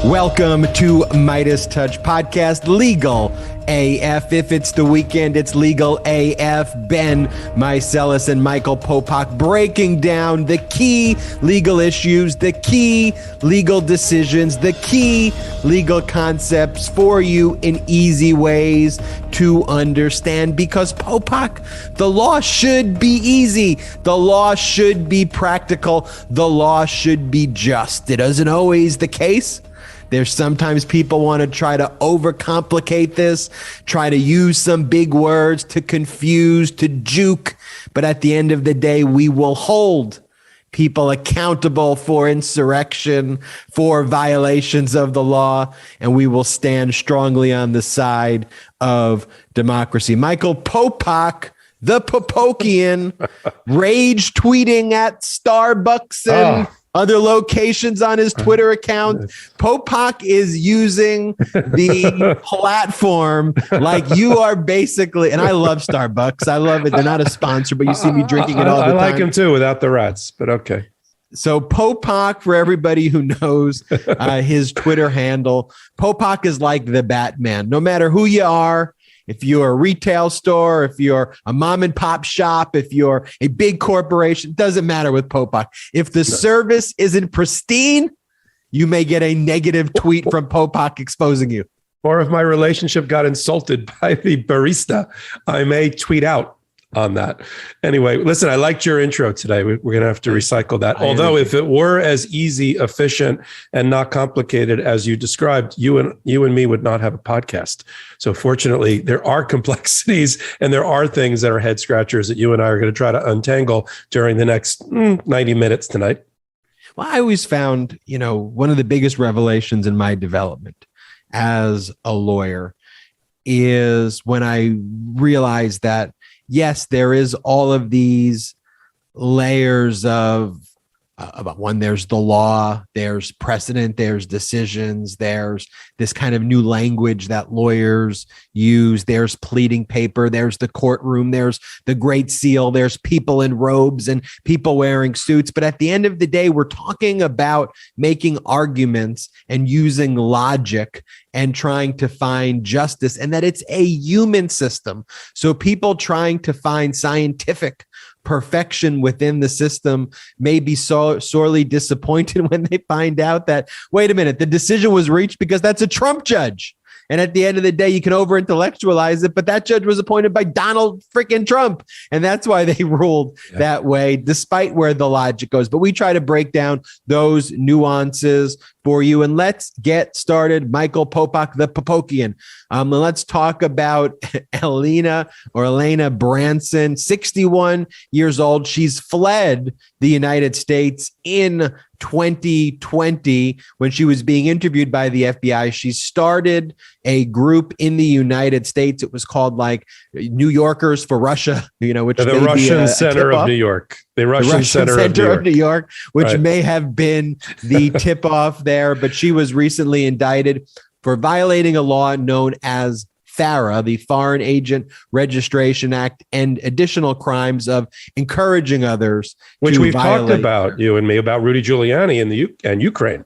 Welcome to MeidasTouch podcast, Legal AF. If it's the weekend, it's Legal AF. Ben Meiselas and Michael Popok breaking down the key legal issues, the key legal decisions, the key legal concepts for you in easy ways to understand. Because Popok, the law should be easy. The law should be practical. The law should be just. It isn't always the case. There's sometimes people want to try to overcomplicate this, try to use some big words to confuse, to juke. But at the end of the day, we will hold people accountable for insurrection, for violations of the law, and we will stand strongly on the side of democracy. Michael Popok, the Popokian, rage tweeting at Starbucks and other locations on his Twitter account. Popok is using the platform like you are basically, and I love Starbucks. I love it. They're not a sponsor, but you see me drinking it all the time. I like him too, without the rats, but okay. So Popok, for everybody who knows his Twitter handle, Popok is like the Batman. No matter who you are, if you're a retail store, if you're a mom and pop shop, if you're a big corporation, it doesn't matter with Popok. If the service isn't pristine, you may get a negative tweet from Popok exposing you. Or if my relationship got insulted by the barista, I may tweet out on that. Anyway, listen, I liked your intro today. We're going to have to recycle that. Although if it were as easy, efficient, and not complicated as you described, you and me would not have a podcast. So fortunately, there are complexities and there are things that are head scratchers that you and I are going to try to untangle during the next 90 minutes tonight. Well, I always found, one of the biggest revelations in my development as a lawyer is when I realized that yes, there is all of these layers of one, there's the law, there's precedent, there's decisions, there's this kind of new language that lawyers use, there's pleading paper, there's the courtroom, there's the Great Seal, there's people in robes and people wearing suits. But at the end of the day, we're talking about making arguments and using logic and trying to find justice, and that it's a human system. So people trying to find scientific perfection within the system may be so sorely disappointed when they find out that, wait a minute, the decision was reached because that's a Trump judge. And at the end of the day, you can over-intellectualize it, but that judge was appointed by Donald freaking Trump. And that's why they ruled that way, despite where the logic goes. But we try to break down those nuances for you. And let's get started. Michael Popok, the Popokian. Let's talk about Elena Branson, 61 years old. She's fled the United States in 2020 when she was being interviewed by the FBI. She started a group in the United States. It was called like New Yorkers for Russia, which the Russian Center of New York. The Russian Center of New York, which may have been the tip-off there. But she was recently indicted for violating a law known as FARA, the Foreign Agent Registration Act, and additional crimes of encouraging others which to we've violate. Talked about, you and me, about Rudy Giuliani and Ukraine.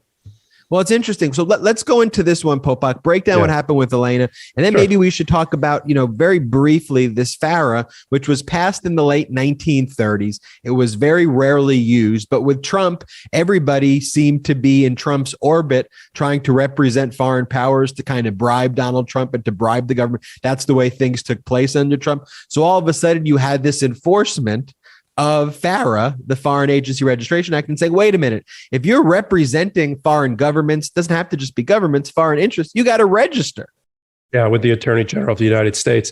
Well, it's interesting. So let's go into this one, Popok, break down what happened with Elena. And then maybe we should talk about, very briefly, this FARA, which was passed in the late 1930s. It was very rarely used. But with Trump, everybody seemed to be in Trump's orbit, trying to represent foreign powers to kind of bribe Donald Trump and to bribe the government. That's the way things took place under Trump. So all of a sudden, you had this enforcement of FARA, the Foreign Agency Registration Act, and saying, wait a minute, if you're representing foreign governments, doesn't have to just be governments, foreign interests, you got to register. Yeah, with the Attorney General of the United States.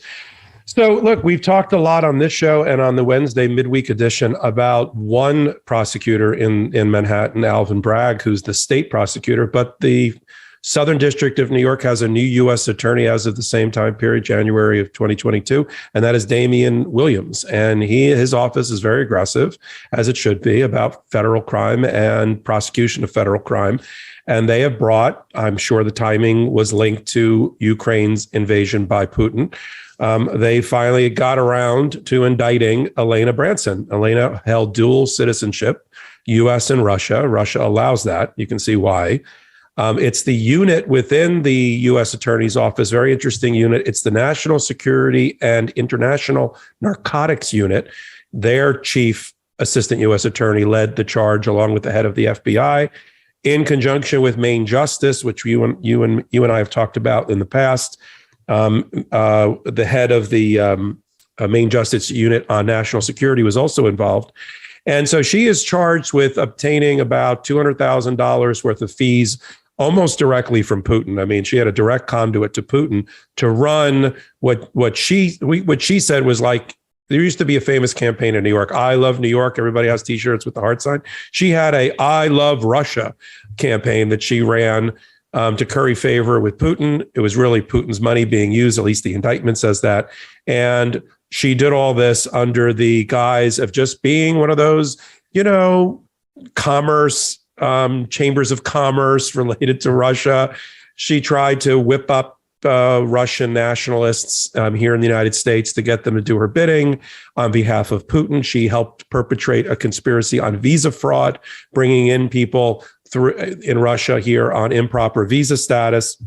So look, we've talked a lot on this show and on the Wednesday midweek edition about one prosecutor in Manhattan, Alvin Bragg, who's the state prosecutor, but the Southern District of New York has a new U.S. attorney as of the same time period, January of 2022, and that is Damien Williams. And his office is very aggressive, as it should be, about federal crime and prosecution of federal crime. And they have brought, I'm sure the timing was linked to Ukraine's invasion by Putin. They finally got around to indicting Elena Branson. Elena held dual citizenship, U.S. and Russia. Russia allows that. You can see why. It's the unit within the U.S. Attorney's Office, very interesting unit. It's the National Security and International Narcotics Unit. Their chief assistant U.S. attorney led the charge along with the head of the FBI in conjunction with Maine Justice, which you and I have talked about in the past. The head of the Maine Justice Unit on National Security was also involved. And so she is charged with obtaining about $200,000 worth of fees almost directly from Putin. I mean, she had a direct conduit to Putin to run what she said was like, there used to be a famous campaign in New York, I love New York. Everybody has T-shirts with the heart sign. She had a I love Russia campaign that she ran to curry favor with Putin. It was really Putin's money being used, at least the indictment says that. And she did all this under the guise of just being one of those, commerce, chambers of commerce related to Russia. She tried to whip up Russian nationalists here in the United States to get them to do her bidding on behalf of Putin. She helped perpetrate a conspiracy on visa fraud, bringing in people in Russia here on improper visa status.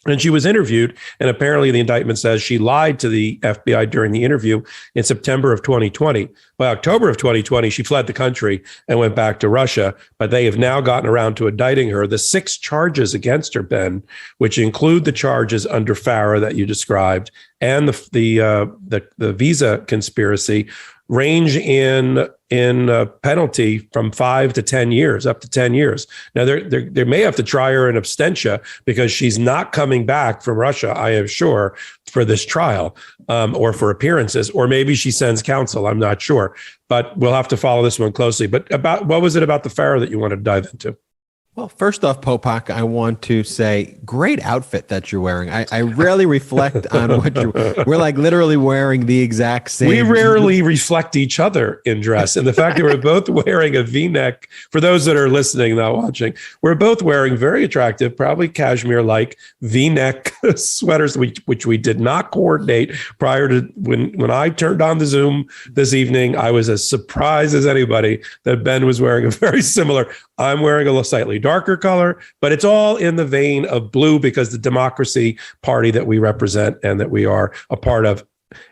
And she was interviewed, and apparently the indictment says she lied to the FBI during the interview in September of 2020. By October of 2020, she fled the country and went back to Russia, but they have now gotten around to indicting her. The 6 charges against her, Ben, which include the charges under FARA that you described and the visa conspiracy, range in penalty from 5 to 10 years, up to 10 years. Now, they may have to try her in absentia because she's not coming back from Russia, I am sure, for this trial or for appearances, or maybe she sends counsel. I'm not sure, but we'll have to follow this one closely. But what was it about the FARA that you wanted to dive into? Well, first off, Popok, I want to say, great outfit that you're wearing. I rarely reflect on what we're like literally wearing the exact same. We rarely reflect each other in dress. And the fact that we're both wearing a V-neck, for those that are listening, not watching, we're both wearing very attractive, probably cashmere-like V-neck sweaters, which we did not coordinate prior to when I turned on the Zoom this evening. I was as surprised as anybody that Ben was wearing a very similar. I'm wearing a slightly darker color, but it's all in the vein of blue because the Democracy Party that we represent and that we are a part of,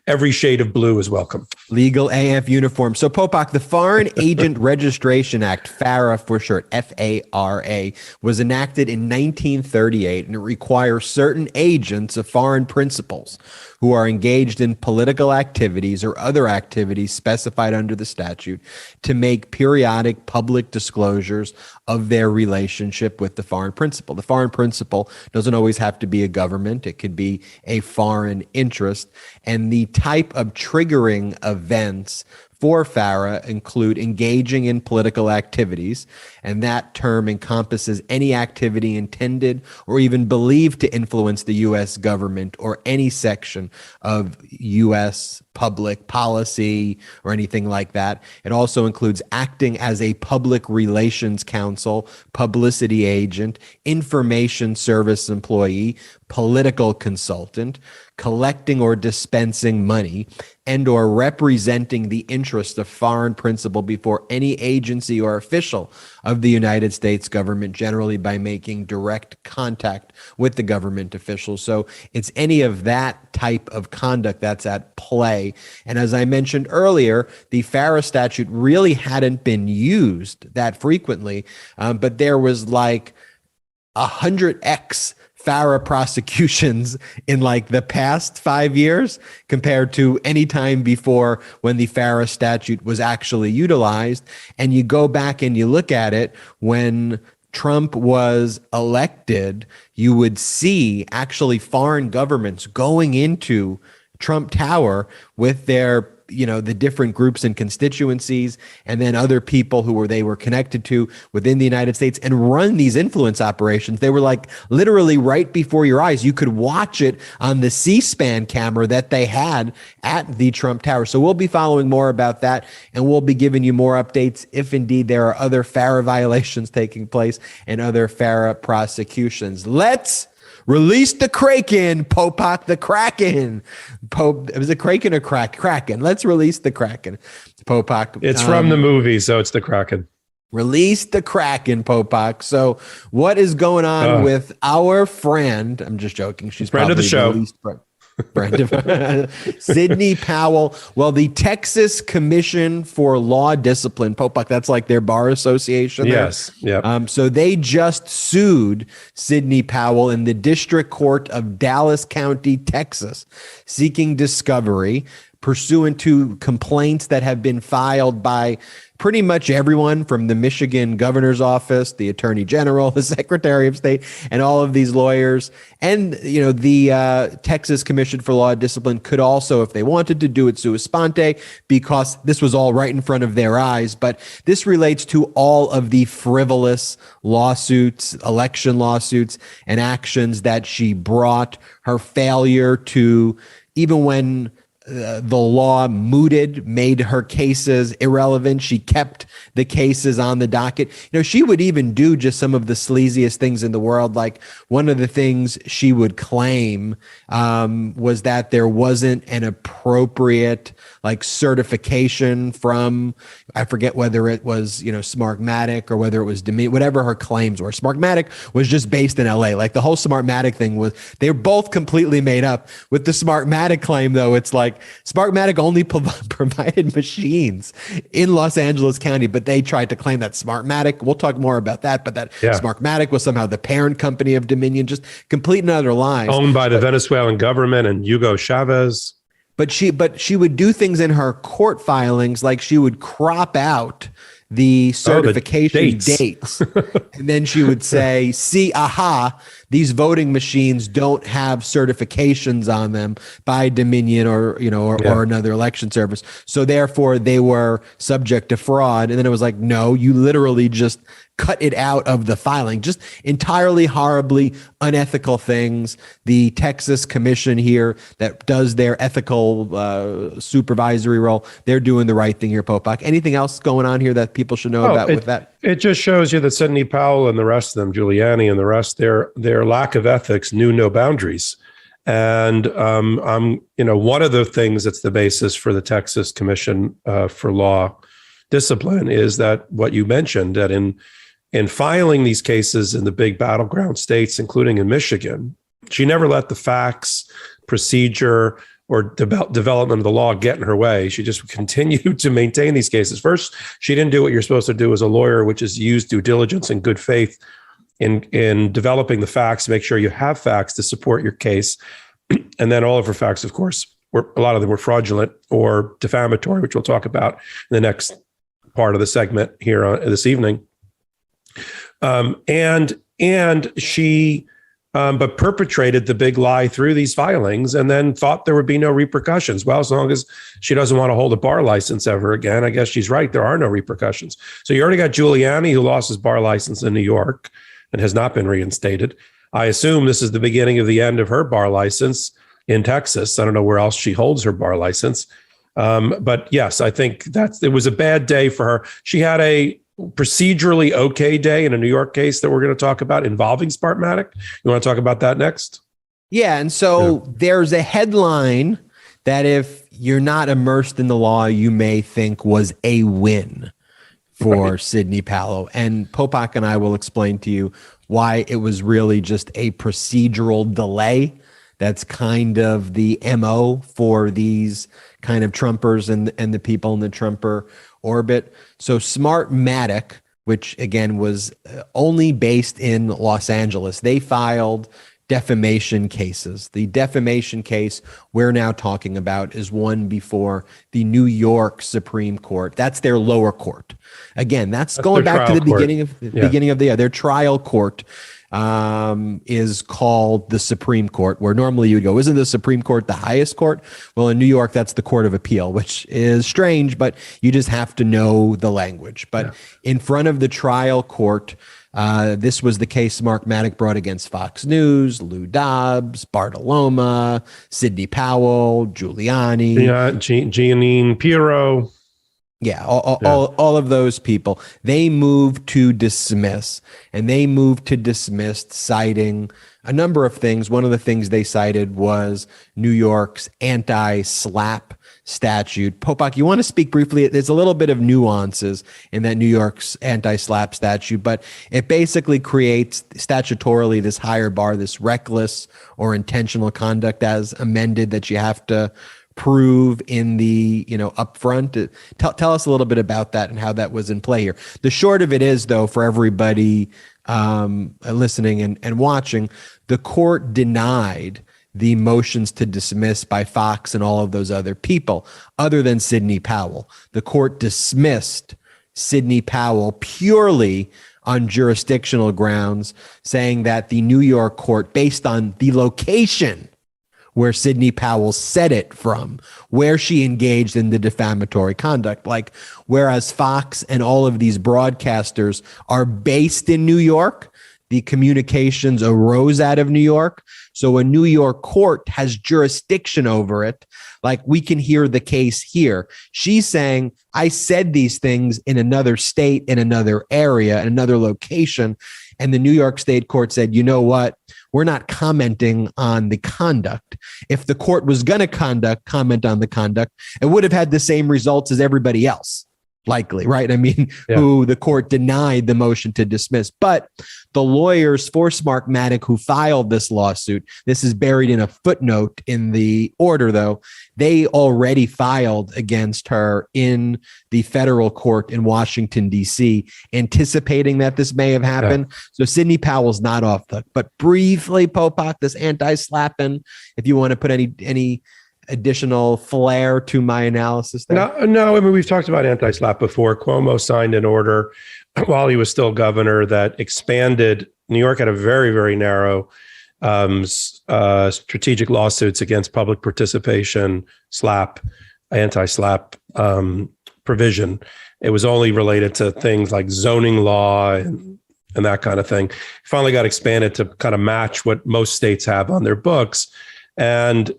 every shade of blue is welcome. LegalAF uniform. So Popok, the Foreign Agent Registration Act, FARA for short, FARA, was enacted in 1938, and it requires certain agents of foreign principals who are engaged in political activities or other activities specified under the statute to make periodic public disclosures of their relationship with the foreign principal. The foreign principal doesn't always have to be a government. It could be a foreign interest. And the type of triggering events for FARA include engaging in political activities, and that term encompasses any activity intended or even believed to influence the U.S. government or any section of U.S. public policy or anything like that. It also includes acting as a public relations counsel, publicity agent, information service employee, political consultant, collecting or dispensing money, and or representing the interest of foreign principal before any agency or official of the United States government, generally by making direct contact with the government officials. So it's any of that type of conduct that's at play. And as I mentioned earlier, the FARA statute really hadn't been used that frequently, but there was like 100x FARA prosecutions in like the past 5 years compared to any time before when the FARA statute was actually utilized. And you go back and you look at it, when Trump was elected, you would see actually foreign governments going into Trump Tower with their, the different groups and constituencies, and then other people who they were connected to within the United States, and run these influence operations. They were like literally right before your eyes. You could watch it on the C-SPAN camera that they had at the Trump Tower. So we'll be following more about that, and we'll be giving you more updates if indeed there are other FARA violations taking place and other FARA prosecutions. Let's release the Kraken, Popok, the Kraken. Was it Kraken or Kraken? Let's release the Kraken, Popok. It's from the movie, so it's the Kraken. Release the Kraken, Popok. So what is going on with our friend? I'm just joking. She's friend of the show. Sidney Powell. Well, the Texas Commission for Law Discipline, Popok, that's like their bar association. Yes. Yeah. So they just sued Sidney Powell in the District Court of Dallas County, Texas, seeking discovery pursuant to complaints that have been filed by pretty much everyone from the Michigan governor's office, the attorney general, the secretary of state, and all of these lawyers. And, the Texas Commission for Law Discipline could also, if they wanted to, do it sua sponte, because this was all right in front of their eyes. But this relates to all of the frivolous lawsuits, election lawsuits, and actions that she brought. Her failure to, even when the law made her cases irrelevant, she kept the cases on the docket. She would even do just some of the sleaziest things in the world. Like, one of the things she would claim was that there wasn't an appropriate certification from, I forget whether it was, Smartmatic or whether it was Damien, whatever her claims were. Smartmatic was just based in LA. Like, the whole Smartmatic thing they were both completely made up. With the Smartmatic claim, though, it's like Smartmatic only provided machines in Los Angeles County, but they tried to claim that Smartmatic, we'll talk more about that, but that Smartmatic was somehow the parent company of Dominion, just complete and utter lies. Owned by the Venezuelan government and Hugo Chavez. But she would do things in her court filings, like she would crop out the certification dates. And then she would say, see, these voting machines don't have certifications on them by Dominion or another election service. So therefore they were subject to fraud. And then it was like, no, you literally just cut it out of the filing. Just entirely horribly unethical things. The Texas Commission here that does their ethical supervisory role, they're doing the right thing here, Popok. Anything else going on here that people should know about with that? It just shows you that Sidney Powell and the rest of them, Giuliani and the rest, their lack of ethics knew no boundaries. And one of the things that's the basis for the Texas Commission for Law Discipline is that what you mentioned, that in filing these cases in the big battleground states, including in Michigan, she never let the facts, procedure, or development of the law get in her way. She just continued to maintain these cases. First, she didn't do what you're supposed to do as a lawyer, which is use due diligence and good faith in developing the facts, make sure you have facts to support your case. And then all of her facts, of course, a lot of them were fraudulent or defamatory, which we'll talk about in the next part of the segment here this evening. And she but perpetrated the big lie through these filings and then thought there would be no repercussions. Well, as long as she doesn't want to hold a bar license ever again, I guess she's right. There are no repercussions. So you already got Giuliani, who lost his bar license in New York and has not been reinstated. I assume this is the beginning of the end of her bar license in Texas. I don't know where else she holds her bar license. But yes, I think it was a bad day for her. She had a procedurally okay day in a New York case that we're going to talk about involving Smartmatic. You want to talk about that next? Yeah. And so there's a headline that, if you're not immersed in the law, you may think was a win for Sidney Powell. And Popok and I will explain to you why it was really just a procedural delay. That's kind of the MO for these kind of Trumpers and the people in the Trumper orbit. So Smartmatic, which again was only based in Los Angeles, they filed defamation cases. The defamation case we're now talking about is one before the New York Supreme Court. That's their lower court. Again, that's going back to the beginning of their trial court. Is called the Supreme Court, where normally you would go, isn't the Supreme Court the highest court? Well, in New York, that's the Court of Appeal, which is strange, but you just have to know the language. But in front of the trial court, this was the case Smartmatic brought against Fox News, Lou Dobbs, Bartoloma, Sidney Powell, Giuliani. Jeanine Pirro. Yeah, all of those people, they moved to dismiss, and they moved to dismiss citing a number of things. One of the things they cited was New York's anti-SLAPP statute. Popok, you want to speak briefly? There's a little bit of nuances in that New York's anti-SLAPP statute, but it basically creates statutorily this higher bar, this reckless or intentional conduct as amended that you have to prove in the upfront. Tell us a little bit about that and how that was in play here. The short of it is, though, for everybody listening and watching, the court denied the motions to dismiss by Fox and all of those other people, other than Sidney Powell. The court dismissed Sidney Powell purely on jurisdictional grounds, saying that the New York court, based on the location where Sidney Powell said it from, where she engaged in the defamatory conduct. Like, whereas Fox and all of these broadcasters are based in New York, the communications arose out of New York. So a New York court has jurisdiction over it. Like, we can hear the case here. She's saying, I said these things in another state, in another area, in another location. And the New York State court said, you know what? We're not commenting on the conduct. If the court was going to comment on the conduct, it would have had the same results as everybody else, likely, right? I mean, who the court denied the motion to dismiss. But the lawyers for Smartmatic who filed this lawsuit, this is buried in a footnote in the order, though, they already filed against her in the federal court in Washington, D.C., anticipating that this may have happened. Yeah. So Sidney Powell's not off the hook. But briefly, Popok, this anti-slapping, if you want to put any additional flair to my analysis there? No. I mean, we've talked about anti-SLAPP before. Cuomo signed an order while he was still governor that expanded. New York had a very, very narrow strategic lawsuits against public participation, SLAPP, anti-SLAPP provision. It was only related to things like zoning law and that kind of thing. Finally got expanded to kind of match what most states have on their books. And,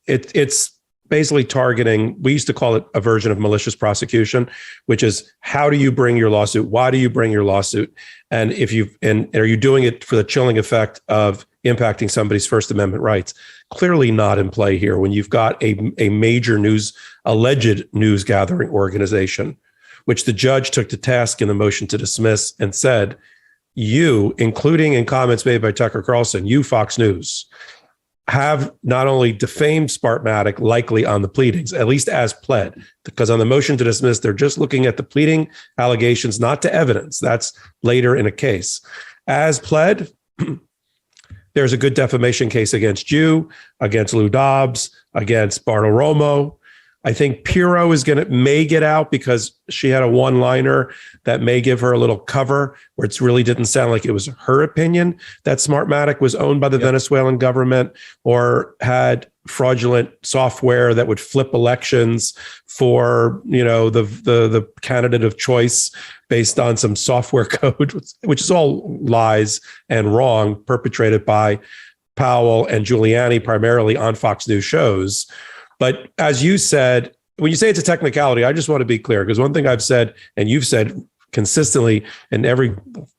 it's basically targeting, we used to call it a version of malicious prosecution, which is, how do you bring your lawsuit? Why do you bring your lawsuit? And are you doing it for the chilling effect of impacting somebody's First Amendment rights? Clearly not in play here when you've got a major alleged news gathering organization, which the judge took to task in the motion to dismiss and said, you, including in comments made by Tucker Carlson, you, Fox News, have not only defamed Smartmatic, likely on the pleadings, at least as pled, because on the motion to dismiss, they're just looking at the pleading allegations, not to evidence. That's later in a case. As pled, there's a good defamation case against you, against Lou Dobbs, against Bartiromo. I think Pirro may get out because she had a one-liner that may give her a little cover where it really didn't sound like it was her opinion that Smartmatic was owned by the Venezuelan government or had fraudulent software that would flip elections for, the candidate of choice based on some software code, which is all lies and wrong, perpetrated by Powell and Giuliani primarily on Fox News shows. But as you said, when you say it's a technicality, I just want to be clear, because one thing I've said, and you've said consistently in every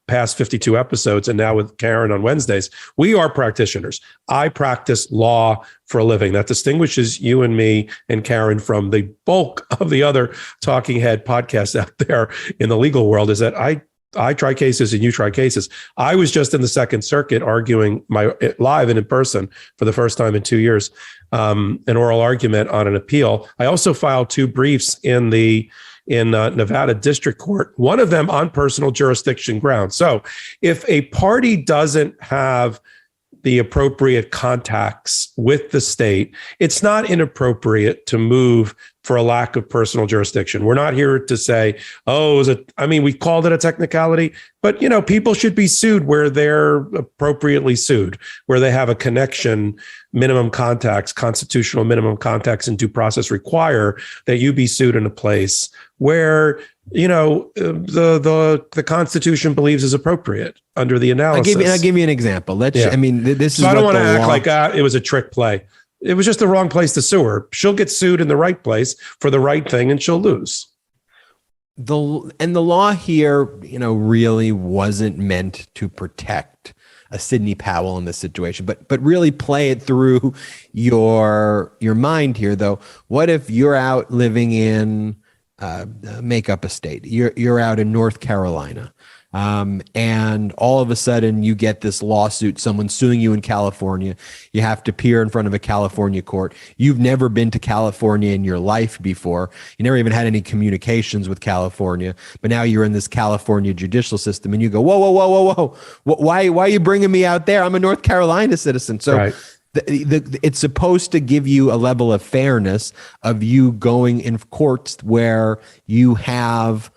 past 52 episodes, and now with Karen on Wednesdays, we are practitioners. I practice law for a living. That distinguishes you and me and Karen from the bulk of the other talking head podcasts out there in the legal world, is that I try cases and you try cases. I was just in the Second Circuit arguing live and in person for the first time in 2 years, an oral argument on an appeal. I also filed 2 briefs in Nevada District Court, one of them on personal jurisdiction grounds. So if a party doesn't have the appropriate contacts with the state, it's not inappropriate to move for a lack of personal jurisdiction. We're not here to say, we called it a technicality, but people should be sued where they're appropriately sued, where they have a connection, minimum contacts, constitutional minimum contacts and due process require that you be sued in a place where the Constitution believes is appropriate under the analysis. I'll give you an example. This is. So I don't want to act like it was a trick play. It was just the wrong place to sue her. She'll get sued in the right place for the right thing, and she'll lose. the law here, really wasn't meant to protect a Sidney Powell in this situation, but really play it through your mind here, though. What if you're out living in make up a state? You're out in North Carolina. And all of a sudden you get this lawsuit, someone suing you in California. You have to appear in front of a California court. You've never been to California in your life before. You never even had any communications with California, but now you're in this California judicial system and you go, whoa, whoa, whoa, whoa, whoa. Why are you bringing me out there? I'm a North Carolina citizen. So right. It's supposed to give you a level of fairness of you going in courts where you have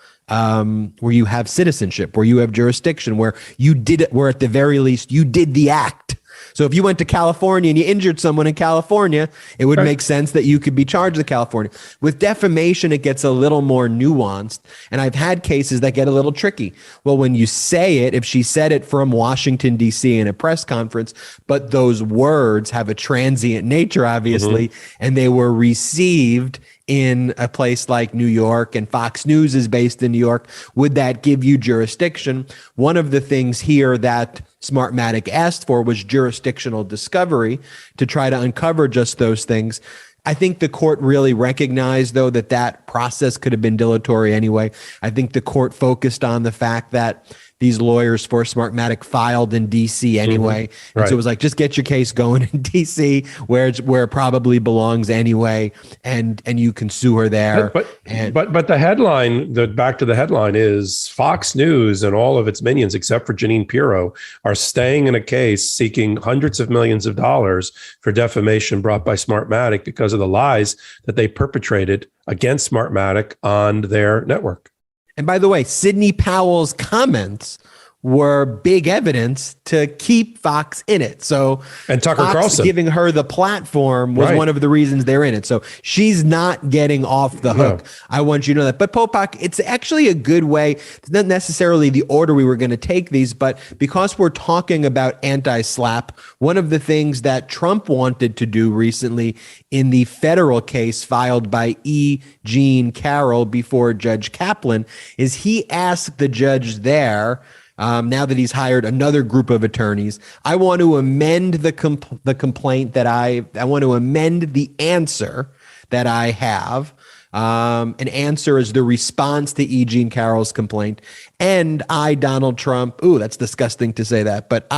citizenship, where you have jurisdiction, where you did it, where at the very least you did the act. So if you went to California and you injured someone in California, it would make sense that you could be charged in California. With defamation, it gets a little more nuanced. And I've had cases that get a little tricky. Well, when you say it, if she said it from Washington, D.C. in a press conference, but those words have a transient nature, obviously, and they were received in a place like New York and Fox News is based in New York, would that give you jurisdiction? One of the things here that Smartmatic asked for was jurisdictional discovery to try to uncover just those things. I think the court really recognized, though, that process could have been dilatory anyway. I think the court focused on the fact that these lawyers for Smartmatic filed in D.C. anyway. And so it was like, just get your case going in D.C. where it probably belongs anyway, and you can sue her there. But the headline, back to the headline, is Fox News and all of its minions, except for Jeanine Pirro, are staying in a case seeking hundreds of millions of dollars for defamation brought by Smartmatic because of the lies that they perpetrated against Smartmatic on their network. And by the way, Sidney Powell's comments were big evidence to keep Fox in it. So, and Tucker Fox Carlson giving her the platform was one of the reasons they're in it. So she's not getting off the hook. No. I want you to know that. But Popok, it's actually a good way. It's not necessarily the order we were going to take these, but because we're talking about anti-SLAPP, one of the things that Trump wanted to do recently in the federal case filed by E. Jean Carroll before Judge Kaplan is he asked the judge there, now that he's hired another group of attorneys, I want to amend the complaint that I want to amend the answer that I have. An answer is the response to E. Jean Carroll's complaint. And I, Donald Trump, ooh, that's disgusting to say that, but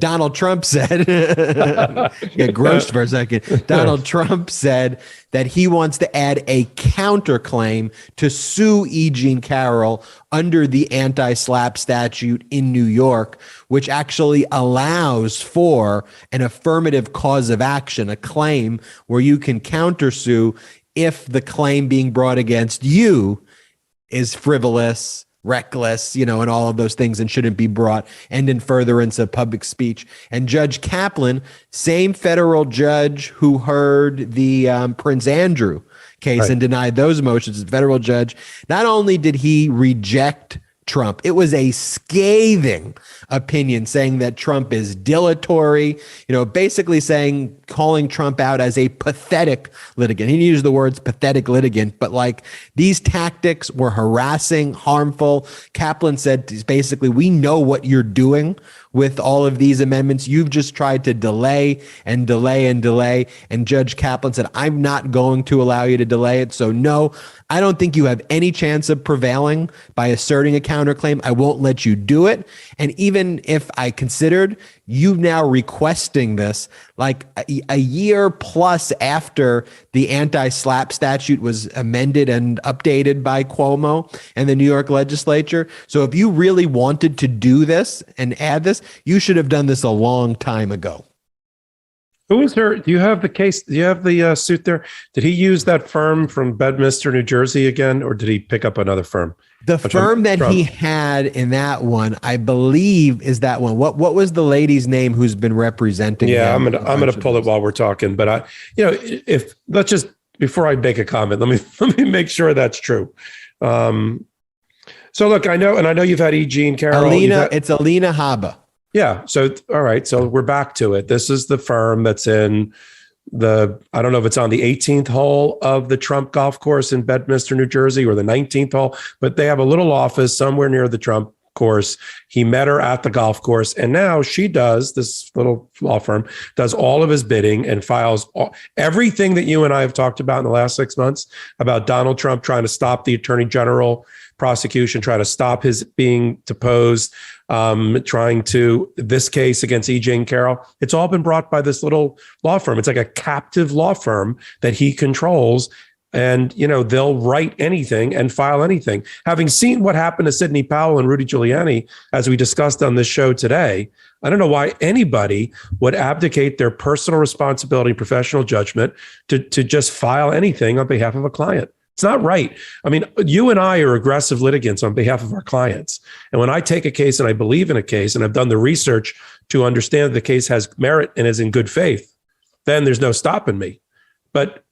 Donald Trump said, get grossed for a second. Donald Trump said that he wants to add a counterclaim to sue E. Jean Carroll under the anti-SLAPP statute in New York, which actually allows for an affirmative cause of action, a claim where you can countersue if the claim being brought against you is frivolous, reckless, and all of those things and shouldn't be brought, and in furtherance of public speech. And Judge Kaplan, same federal judge who heard the Prince Andrew case and denied those motions, federal judge, not only did he reject Trump, it was a scathing opinion saying that Trump is dilatory, basically calling Trump out as a pathetic litigant. He used the words pathetic litigant, but like these tactics were harassing, harmful. Kaplan said basically, we know what you're doing with all of these amendments. You've just tried to delay and delay and delay. And Judge Kaplan said, I'm not going to allow you to delay it. So no, I don't think you have any chance of prevailing by asserting a counterclaim. I won't let you do it. And even if I considered you now requesting this, like a year plus after the anti-SLAPP statute was amended and updated by Cuomo and the New York legislature. So if you really wanted to do this and add this, you should have done this a long time ago. Who is her? Do you have the case? Do you have the suit there? Did he use that firm from Bedminster, New Jersey again, or did he pick up another firm? The firm that he had in that one, I believe, is that one. What was the lady's name who's been representing? Yeah, I'm gonna pull it while we're talking. But if let's just before I make a comment, let me make sure that's true. So look, I know you've had E. Jean Carroll. It's Elena Habba. Yeah. So all right. So we're back to it. This is the firm that's in I don't know if it's on the 18th hole of the Trump golf course in Bedminster, New Jersey, or the 19th hole, but they have a little office somewhere near the Trump course. He met her at the golf course, and now she does, this little law firm does all of his bidding and files everything that you and I have talked about in the last 6 months about Donald Trump trying to stop the attorney general prosecution, trying to stop his being deposed, trying to, this case against E. Jean Carroll. It's all been brought by this little law firm. It's like a captive law firm that he controls. And, you know, they'll write anything and file anything. Having seen what happened to Sidney Powell and Rudy Giuliani, as we discussed on this show today, I don't know why anybody would abdicate their personal responsibility and professional judgment to just file anything on behalf of a client. It's not right. I mean, you and I are aggressive litigants on behalf of our clients. And when I take a case and I believe in a case and I've done the research to understand the case has merit and is in good faith, then there's no stopping me. But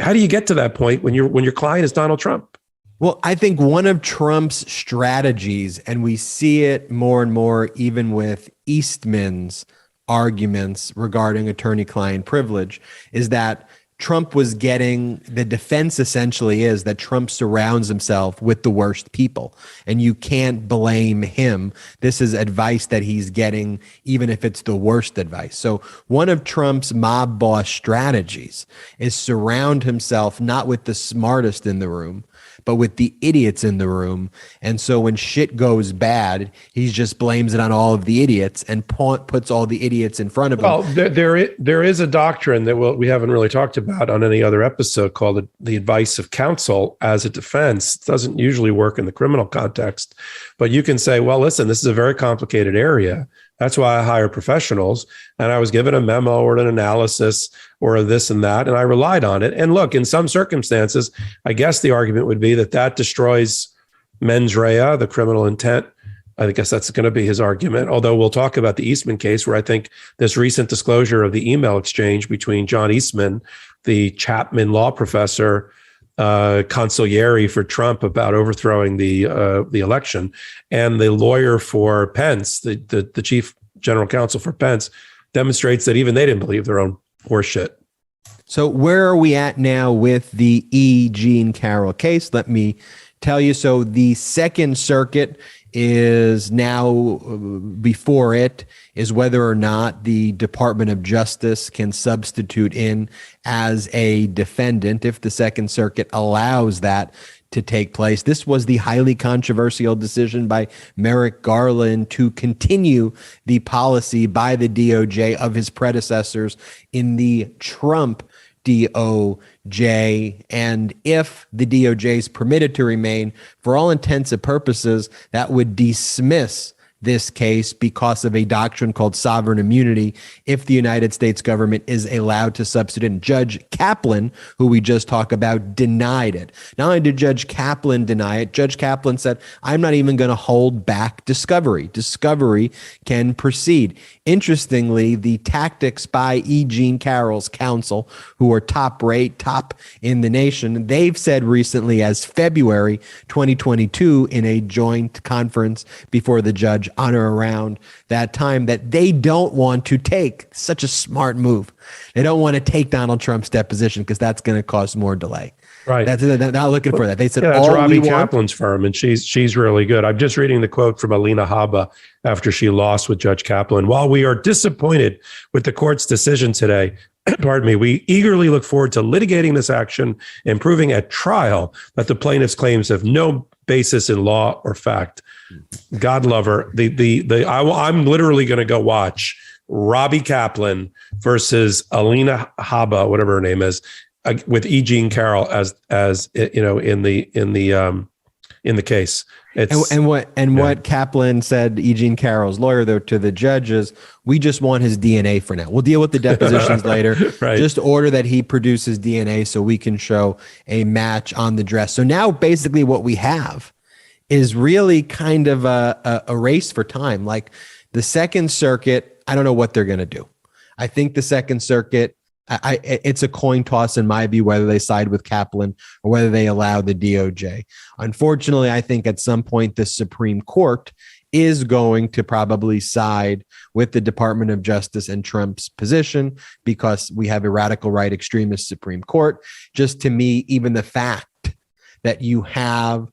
how do you get to that point when your client is Donald Trump? Well, I think one of Trump's strategies, and we see it more and more even with Eastman's arguments regarding attorney-client privilege, is that Trump was getting, the defense essentially is that Trump surrounds himself with the worst people, and you can't blame him. This is advice that he's getting, even if it's the worst advice. So one of Trump's mob boss strategies is surround himself not with the smartest in the room, but with the idiots in the room. And so when shit goes bad, he just blames it on all of the idiots and puts all the idiots in front of him. Well, there is a doctrine that we haven't really talked about on any other episode called the advice of counsel as a defense. It doesn't usually work in the criminal context, but you can say, well, listen, this is a very complicated area. That's why I hire professionals. And I was given a memo or an analysis or this and that, and I relied on it. And look, in some circumstances, I guess the argument would be that destroys mens rea, the criminal intent. I guess that's going to be his argument. Although we'll talk about the Eastman case, where I think this recent disclosure of the email exchange between John Eastman, the Chapman law professor, consigliere for Trump about overthrowing the election, and the lawyer for Pence, the chief general counsel for Pence, demonstrates that even they didn't believe their own horseshit. So where are we at now with the E. Jean Carroll case? Let me tell you. So the Second Circuit is now, before it is whether or not the Department of Justice can substitute in as a defendant if the Second Circuit allows that to take place. This was the highly controversial decision by Merrick Garland to continue the policy by the DOJ of his predecessors in the Trump DOJ. And if the DOJ is permitted to remain, for all intents and purposes, that would dismiss this case because of a doctrine called sovereign immunity if the United States government is allowed to substitute. And Judge Kaplan, who we just talked about, denied it. Not only did Judge Kaplan deny it, Judge Kaplan said, I'm not even going to hold back discovery. Discovery can proceed. Interestingly, the tactics by E. Jean Carroll's counsel, who are top in the nation, they've said recently, as February 2022 in a joint conference before the judge on or around that time, that they don't want to take such a smart move. They don't want to take Donald Trump's deposition because that's going to cause more delay. Right. They're not looking for that. They said, that's Robbie Kaplan's firm, and she's really good. I'm just reading the quote from Elena Habba after she lost with Judge Kaplan. While we are disappointed with the court's decision today, pardon me, we eagerly look forward to litigating this action and proving at trial that the plaintiff's claims have no basis in law or fact. God love her. I'm literally going to go watch Robbie Kaplan versus Elena Habba, whatever her name is, with E. Jean Carroll as you know, in the case. What Kaplan said, E. Jean Carroll's lawyer, though, to the judges, we just want his DNA for now. We'll deal with the depositions later. Right. Just order that he produces DNA so we can show a match on the dress. So now basically what we have is really kind of a race for time. Like the Second Circuit, I don't know what they're going to do. I think the Second Circuit, it's a coin toss in my view, whether they side with Kaplan or whether they allow the DOJ. Unfortunately, I think at some point the Supreme Court is going to probably side with the Department of Justice and Trump's position because we have a radical right extremist Supreme Court. Just to me, even the fact that you have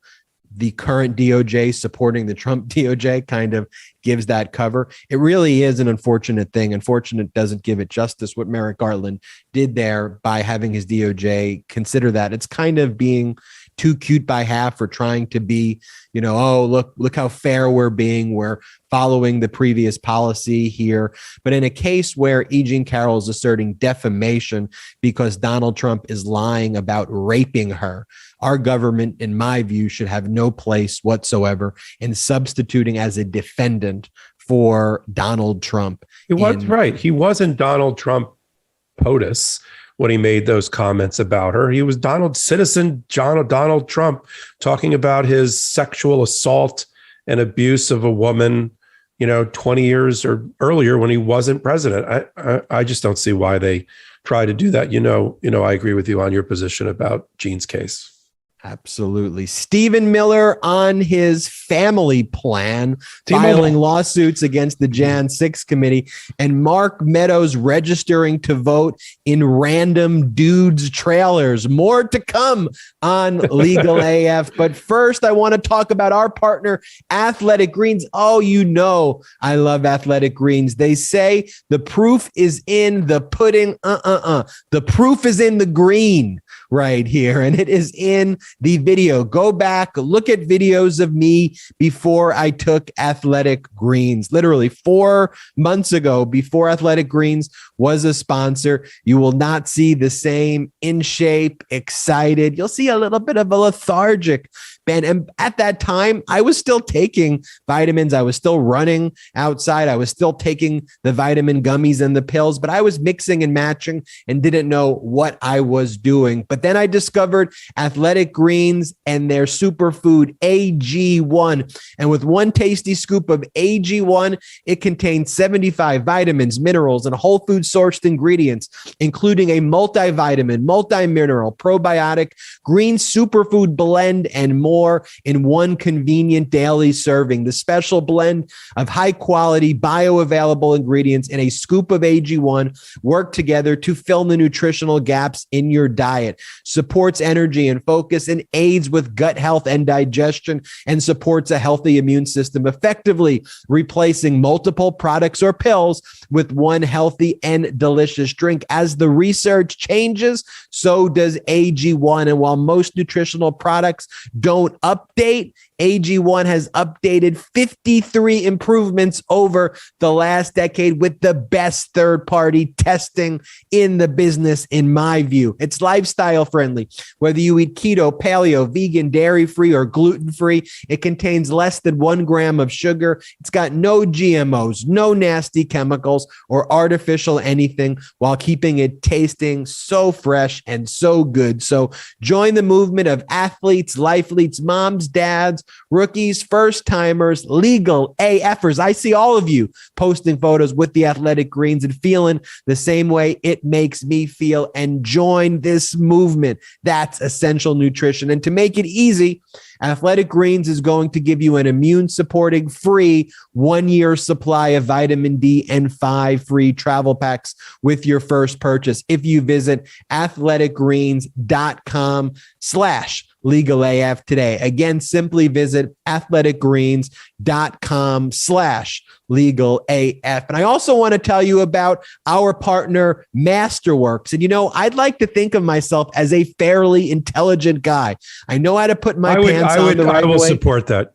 the current DOJ supporting the Trump DOJ kind of gives that cover. It really is an unfortunate thing. Unfortunate doesn't give it justice what Merrick Garland did there by having his DOJ consider that. It's kind of being too cute by half or trying to be, oh, look how fair we're being. We're following the previous policy here. But in a case where E. Jean Carroll is asserting defamation because Donald Trump is lying about raping her, our government, in my view, should have no place whatsoever in substituting as a defendant for Donald Trump. He was right. He wasn't Donald Trump POTUS when he made those comments about her. He was Donald Trump talking about his sexual assault and abuse of a woman, 20 years or earlier when he wasn't president. I just don't see why they try to do that. I agree with you on your position about Jean's case. Absolutely. Stephen Miller on his family plan, filing lawsuits against the Jan 6 committee, and Mark Meadows registering to vote in random dudes trailers. More to come on LegalAF. But first, I want to talk about our partner, Athletic Greens. Oh, I love Athletic Greens. They say the proof is in the pudding. The proof is in the green right here, and it is in the video. Go back, look at videos of me before I took Athletic Greens. Literally 4 months ago, before Athletic Greens was a sponsor. You will not see the same in shape, excited. You'll see a little bit of a lethargic Ben. And at that time, I was still taking vitamins. I was still running outside. I was still taking the vitamin gummies and the pills, but I was mixing and matching and didn't know what I was doing. But then I discovered Athletic Greens and their superfood AG1. And with one tasty scoop of AG1, it contains 75 vitamins, minerals, and whole food sourced ingredients, including a multivitamin, multi-mineral, probiotic, green superfood blend, and more in one convenient daily serving. The special blend of high-quality, bioavailable ingredients in a scoop of AG1 work together to fill the nutritional gaps in your diet, supports energy and focus, and aids with gut health and digestion, and supports a healthy immune system, effectively replacing multiple products or pills with one healthy and delicious drink. As the research changes, so does AG1. And while most nutritional products don't update, AG1 has updated 53 improvements over the last decade with the best third-party testing in the business, in my view. It's lifestyle friendly. Whether you eat keto, paleo, vegan, dairy-free, or gluten-free, it contains less than 1 gram of sugar. It's got no GMOs, no nasty chemicals or artificial anything, while keeping it tasting so fresh and so good. So join the movement of athletes, lifeleets, moms, dads, rookies, first timers, legal AFers. I see all of you posting photos with the Athletic Greens and feeling the same way it makes me feel, and join this movement. That's essential nutrition. And to make it easy, Athletic Greens is going to give you an immune supporting free 1-year supply of vitamin D and 5 free travel packs with your first purchase if you visit athleticgreens.com/LegalAF today. Again, simply visit athleticgreens.com/LegalAF. And I also want to tell you about our partner, Masterworks. And I'd like to think of myself as a fairly intelligent guy. I know how to put my pants on the right way. I will support that.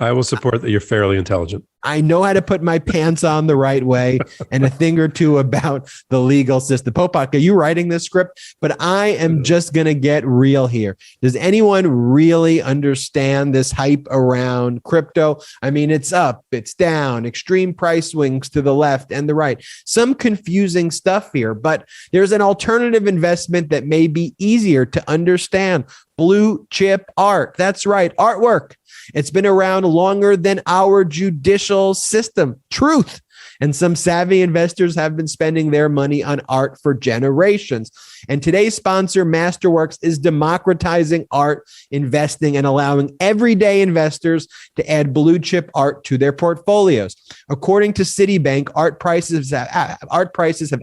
I will support that you're fairly intelligent. I know how to put my pants on the right way, and a thing or two about the legal system. Popok, are you writing this script? But I am just going to get real here. Does anyone really understand this hype around crypto? I mean, it's up, it's down, extreme price swings to the left and the right. Some confusing stuff here, but there's an alternative investment that may be easier to understand. Blue chip art. That's right. Artwork. It's been around longer than our judicial system. Truth. And some savvy investors have been spending their money on art for generations. And today's sponsor, Masterworks, is democratizing art investing and allowing everyday investors to add blue chip art to their portfolios. According to Citibank, art prices have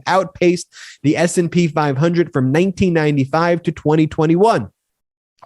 outpaced the S&P 500 from 1995 to 2021.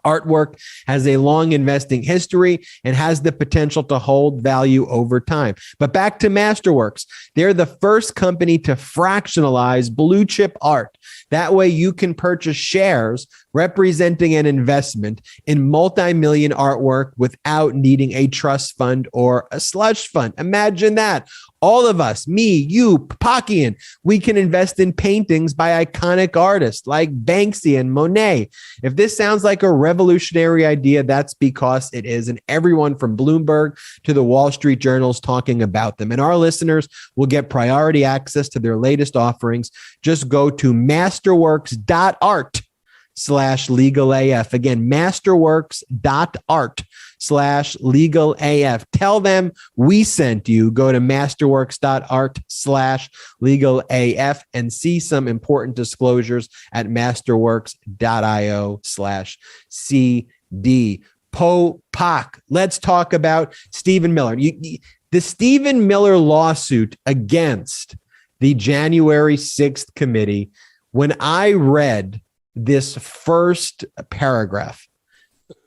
Artwork has a long investing history and has the potential to hold value over time. But back to Masterworks. They're the first company to fractionalize blue chip art. That way you can purchase shares representing an investment in multi-million artwork without needing a trust fund or a slush fund. Imagine that. All of us, me, you, Popokian, we can invest in paintings by iconic artists like Banksy and Monet. If this sounds like a revolutionary idea, that's because it is. And everyone from Bloomberg to the Wall Street Journal's talking about them. And our listeners will get priority access to their latest offerings. Just go to masterworks.art/LegalAF. Again, masterworks.art/LegalAF. Tell them we sent you. Go to masterworks.art/LegalAF and see some important disclosures at masterworks.io/CD. Popok. Let's talk about Stephen Miller. The Stephen Miller lawsuit against the January 6th committee, when I read this first paragraph,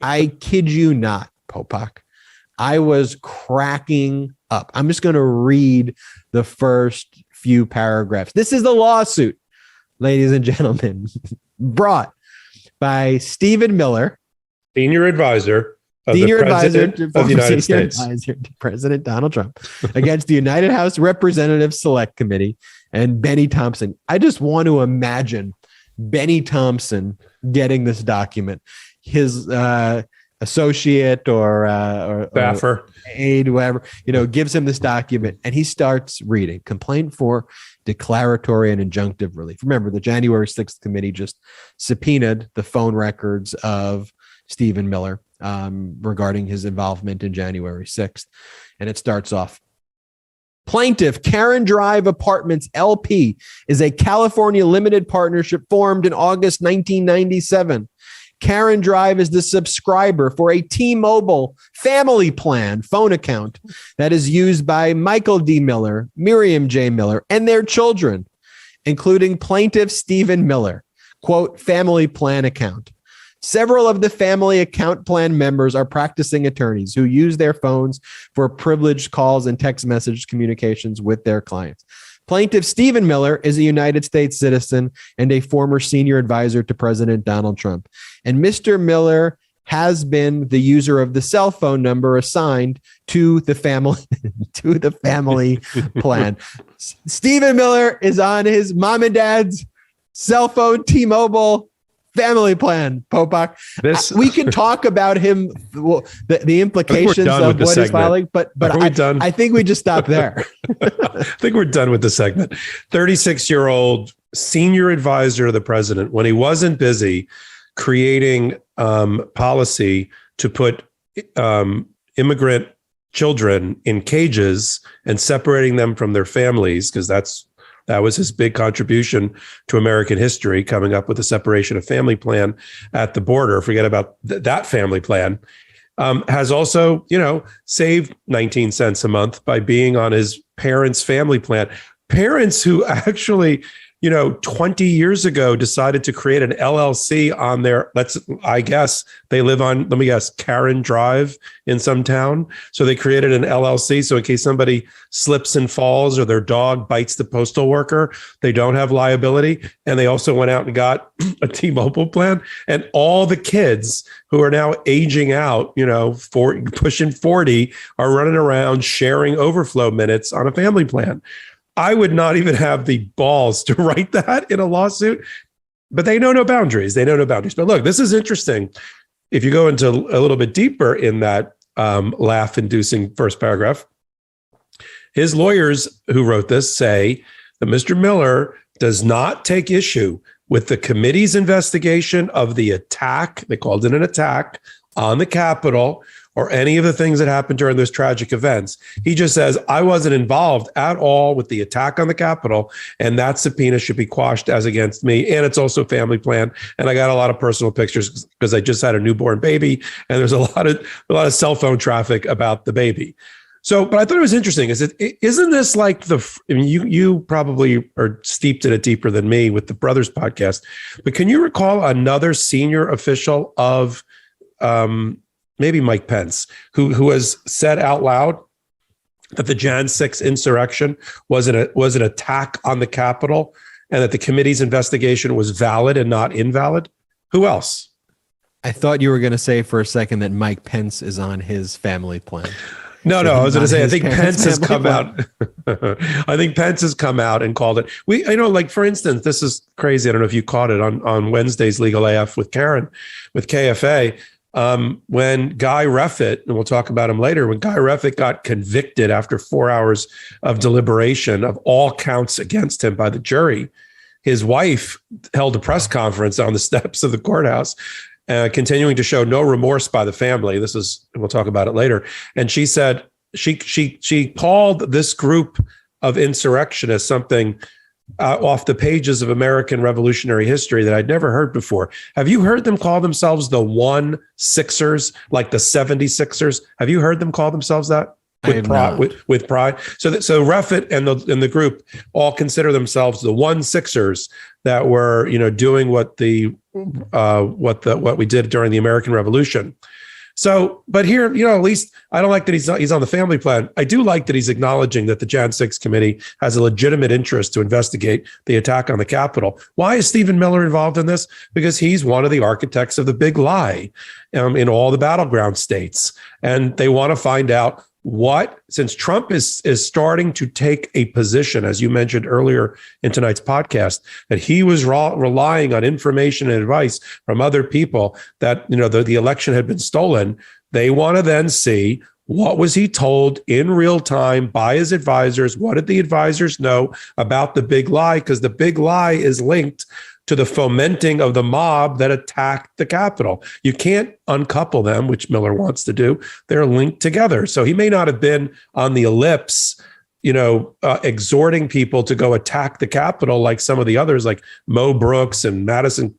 I kid you not, Popok, I was cracking up. I'm just going to read the first few paragraphs. This is the lawsuit, ladies and gentlemen, brought by Stephen Miller, senior advisor of the United States, to President Donald Trump, against the United House Representatives Select Committee and Benny Thompson. I just want to imagine Benny Thompson getting this document. His associate or staffer, or aide, whatever, gives him this document, and he starts reading. Complaint for declaratory and injunctive relief. Remember, the January 6th committee just subpoenaed the phone records of Stephen Miller regarding his involvement in January 6th. And it starts off. Plaintiff Karen Drive Apartments LP is a California limited partnership formed in August 1997. Karen Drive is the subscriber for a T-Mobile family plan phone account that is used by Michael D. Miller, Miriam J. Miller, and their children, including plaintiff Stephen Miller. Quote, family plan account. Several of the family account plan members are practicing attorneys who use their phones for privileged calls and text message communications with their clients. Plaintiff Stephen Miller is a United States citizen and a former senior advisor to President Donald Trump. And Mr. Miller has been the user of the cell phone number assigned to the family plan. Stephen Miller is on his mom and dad's cell phone T-Mobile family plan. Popok, we can talk about him, the implications of what he's filing, but I think we just stop there. I think we're done with the segment. 36-year-old senior advisor to the president, when he wasn't busy creating policy to put immigrant children in cages and separating them from their families, because that was his big contribution to American history, coming up with the separation of family plan at the border. Forget about that family plan. Has also, saved 19 cents a month by being on his parents' family plan. Parents who actually, 20 years ago decided to create an LLC on their, they live on, Karen Drive in some town. So they created an LLC. So in case somebody slips and falls or their dog bites the postal worker, they don't have liability. And they also went out and got a T-Mobile plan. And all the kids who are now aging out, pushing 40, are running around sharing overflow minutes on a family plan. I would not even have the balls to write that in a lawsuit, but they know no boundaries. But look, this is interesting. If you go into a little bit deeper in that laugh-inducing first paragraph, his lawyers who wrote this say that Mr. Miller does not take issue with the committee's investigation of the attack, they called it an attack, on the Capitol, or any of the things that happened during those tragic events. He just says, I wasn't involved at all with the attack on the Capitol, and that subpoena should be quashed as against me. And it's also family plan. And I got a lot of personal pictures because I just had a newborn baby, and there's a lot of cell phone traffic about the baby. So, but I thought it was interesting. Isn't this like you probably are steeped in it deeper than me with the Brothers podcast, but can you recall another senior official of maybe Mike Pence who has said out loud that the Jan 6 insurrection was an attack on the Capitol and that the committee's investigation was valid and not invalid? Who else? I thought you were going to say for a second that Mike Pence is on his family plan. No, I was going to say, I think Pence has come out. I think Pence has come out and called it. Like, for instance, this is crazy. I don't know if you caught it on Wednesday's LegalAF with Karen, with KFA. When Guy Reffitt, and we'll talk about him later, when Guy Reffitt got convicted after 4 hours of deliberation of all counts against him by the jury, his wife held a press conference on the steps of the courthouse, continuing to show no remorse by the family. We'll talk about it later. And she said she called this group of insurrectionists something off the pages of American revolutionary history that I'd never heard before. Have you heard them call themselves the 1-6ers, like the 76ers? Have you heard them call themselves that? With pride. So Reffitt and the group all consider themselves the 1-6ers that were, doing what we did during the American Revolution. So, but here, at least I don't like that he's on the family plan. I do like that he's acknowledging that the Jan 6 committee has a legitimate interest to investigate the attack on the Capitol. Why is Stephen Miller involved in this? Because he's one of the architects of the big lie in all the battleground states. And they want to find out since Trump is starting to take a position, as you mentioned earlier in tonight's podcast, that he was relying on information and advice from other people that, the election had been stolen. They want to then see what was he told in real time by his advisors? What did the advisors know about the big lie? Because the big lie is linked to the fomenting of the mob that attacked the Capitol. You can't uncouple them, which Miller wants to do. They're linked together. So he may not have been on the ellipse, exhorting people to go attack the Capitol like some of the others, like Mo Brooks and Madison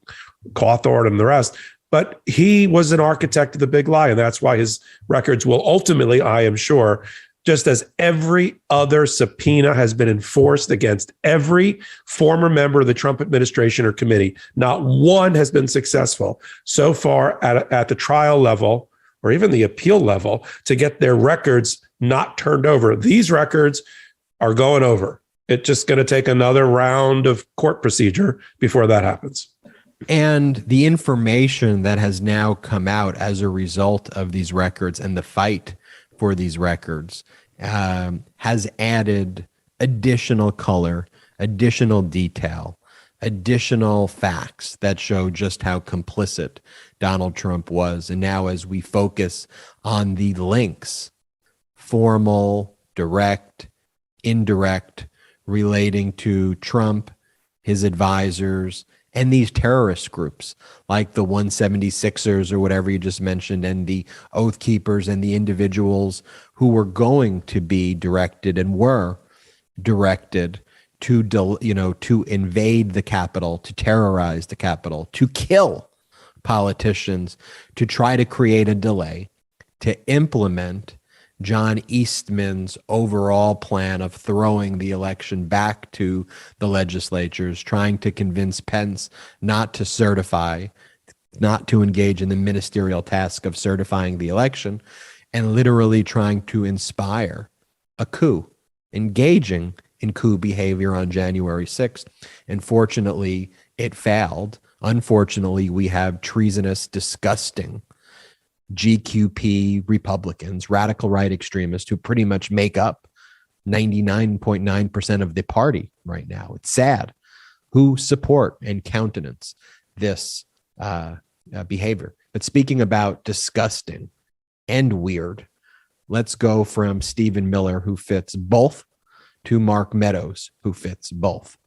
Cawthorn and the rest. But he was an architect of the big lie, and that's why his records will ultimately, I am sure, just as every other subpoena has been enforced against every former member of the Trump administration or committee, not one has been successful so far at the trial level or even the appeal level to get their records not turned over. These records are going over. It's just going to take another round of court procedure before that happens. And the information that has now come out as a result of these records and the fight for these records has added additional color, additional detail, additional facts that show just how complicit Donald Trump was. And now as we focus on the links, formal, direct, indirect, relating to Trump, his advisors, and these terrorist groups like the 176ers or whatever you just mentioned, and the Oath Keepers and the individuals who were going to be directed and were directed to invade the Capitol, to terrorize the Capitol, to kill politicians, to try to create a delay, to implement John Eastman's overall plan of throwing the election back to the legislatures, trying to convince Pence not to certify, not to engage in the ministerial task of certifying the election, and literally trying to inspire a coup, engaging in coup behavior on January 6th. And fortunately, it failed. Unfortunately, we have treasonous, disgusting GQP Republicans, radical right extremists, who pretty much make up 99.9% of the party right now. It's sad, who support and countenance this behavior. But speaking about disgusting and weird, let's go from Stephen Miller, who fits both, to Mark Meadows, who fits both.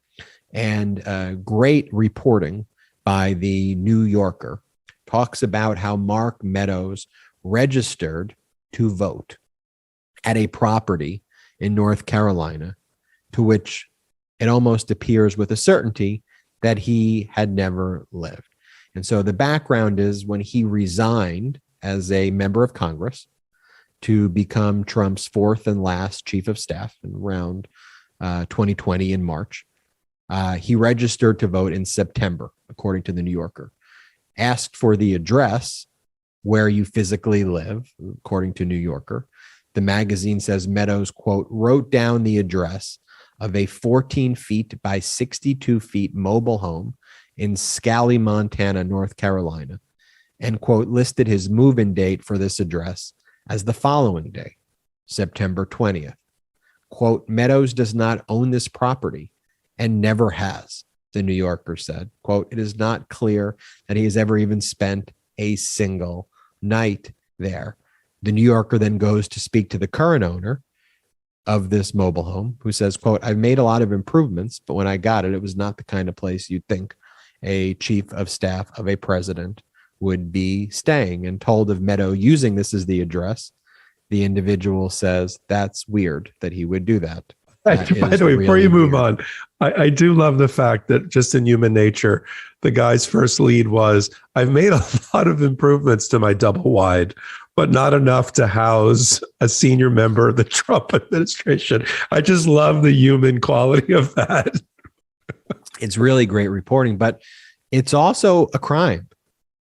And great reporting by the New Yorker talks about how Mark Meadows registered to vote at a property in North Carolina to which it almost appears with a certainty that he had never lived. And so the background is when he resigned as a member of Congress to become Trump's fourth and last chief of staff in around 2020 in March, he registered to vote in September, according to the New Yorker, asked for the address where you physically live, according to New Yorker. The magazine says Meadows, quote, wrote down the address of a 14 feet by 62 feet mobile home in Scally, Montana, North Carolina, and, quote, listed his move-in date for this address as the following day, September 20th. Quote, Meadows does not own this property and never has, the New Yorker said. Quote, it is not clear that he has ever even spent a single night there. The New Yorker then goes to speak to the current owner of this mobile home, who says, quote, I've made a lot of improvements, but when I got it, it was not the kind of place you'd think a chief of staff of a president would be staying. And told of Meadow using this as the address, the individual says, that's weird that he would do that. By the way, before you move on, I do love the fact that just in human nature, the guy's first lead was, I've made a lot of improvements to my double wide, but not enough to house a senior member of the Trump administration. I just love the human quality of that. It's really great reporting, but it's also a crime,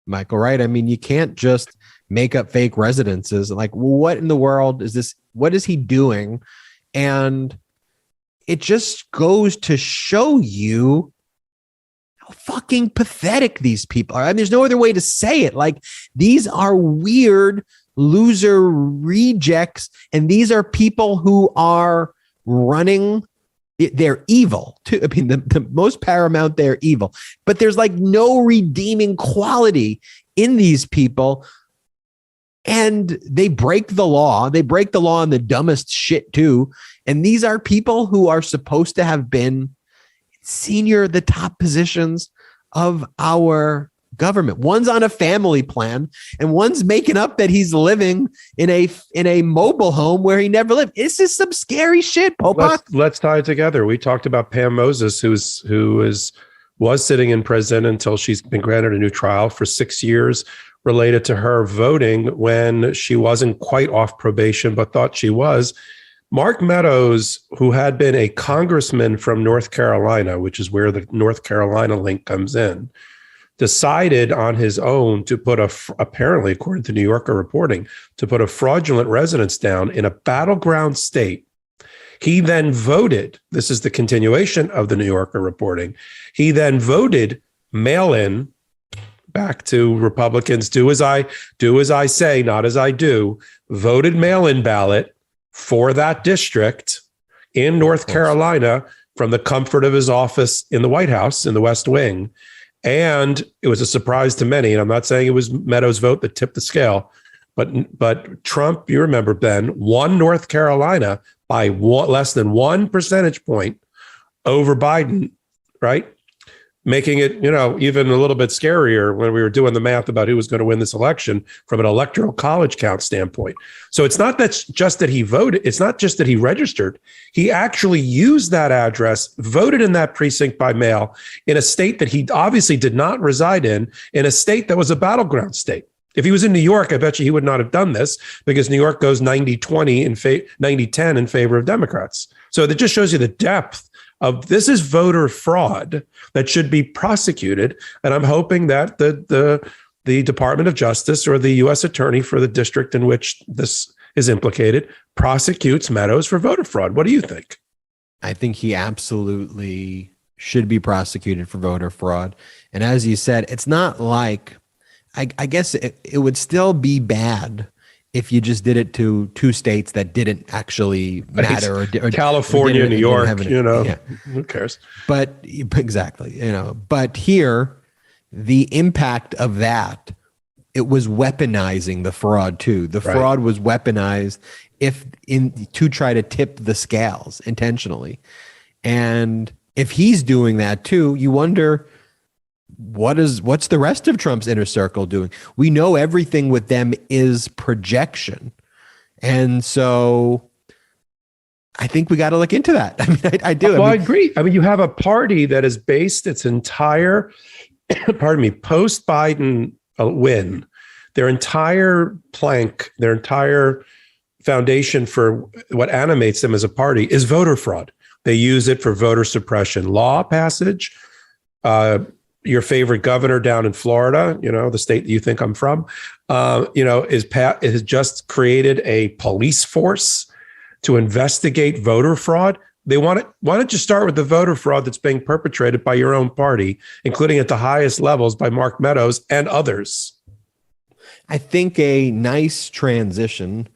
Michael, right? I mean, you can't just make up fake residences. Like, what in the world is this? What is he doing? And it just goes to show you how fucking pathetic these people are. I mean, there's no other way to say it. Like, these are weird loser rejects, and these are people who are running. They're evil too. I mean, the most paramount, they're evil, but there's like no redeeming quality in these people. And they break the law. They break the law on the dumbest shit too. And these are people who are supposed to have been the top positions of our government. One's on a family plan and one's making up that he's living in a mobile home where he never lived. This is some scary shit, Popok. Let's tie it together. We talked about Pam Moses, who was sitting in prison until she's been granted a new trial for 6 years related to her voting when she wasn't quite off probation, but thought she was. Mark Meadows, who had been a congressman from North Carolina, which is where the North Carolina link comes in, decided on his own to put apparently, according to New Yorker reporting, to put a fraudulent residence down in a battleground state. He then voted, this is the continuation of the New Yorker reporting, he then voted mail-in, back to Republicans, do as I say, not as I do, voted mail-in ballot for that district in North Carolina from the comfort of his office in the White House, in the West Wing. And it was a surprise to many. And I'm not saying it was Meadows' vote that tipped the scale, but Trump, you remember, Ben, won North Carolina by less than 1 percentage point over Biden, right? Making it, even a little bit scarier when we were doing the math about who was going to win this election from an electoral college count standpoint. So it's not just that he voted. It's not just that he registered. He actually used that address, voted in that precinct by mail in a state that he obviously did not reside in a state that was a battleground state. If he was in New York, I bet you he would not have done this because New York goes 90-20 90-10 in favor of Democrats. So that just shows you the depth of this is voter fraud that should be prosecuted. And I'm hoping that the Department of Justice or the U.S. Attorney for the district in which this is implicated prosecutes Meadows for voter fraud. What do you think? I think he absolutely should be prosecuted for voter fraud. And as you said, it's not like, I guess it would still be bad if you just did it to two states that didn't actually matter, or California, New York, who cares? But exactly, but here, the impact of that, it was weaponizing the fraud too. The fraud was weaponized to try to tip the scales intentionally. And if he's doing that too, you wonder, what's the rest of Trump's inner circle doing? We know everything with them is projection. And so I think we got to look into that. I mean, I do. Well, I agree. I mean, you have a party that is based its entire, post-Biden win, their entire plank, their entire foundation for what animates them as a party is voter fraud. They use it for voter suppression law passage. Your favorite governor down in Florida, the state that you think I'm from, has just created a police force to investigate voter fraud. Why don't you start with the voter fraud that's being perpetrated by your own party, including at the highest levels by Mark Meadows and others? I think a nice transition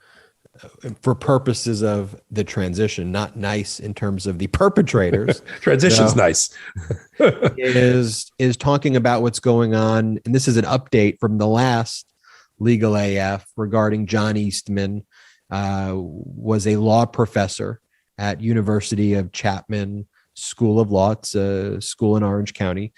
for purposes of the transition, not nice in terms of the perpetrators. Transition's nice. is talking about what's going on. And this is an update from the last LegalAF regarding John Eastman, was a law professor at University of Chapman School of Law. It's a school in Orange County.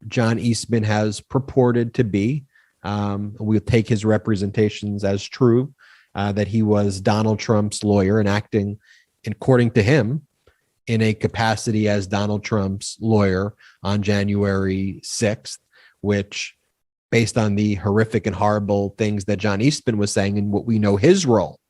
John Eastman has purported to be, we'll take his representations as true, that he was Donald Trump's lawyer and acting, according to him, in a capacity as Donald Trump's lawyer on January 6th, which, based on the horrific and horrible things that John Eastman was saying and what we know his role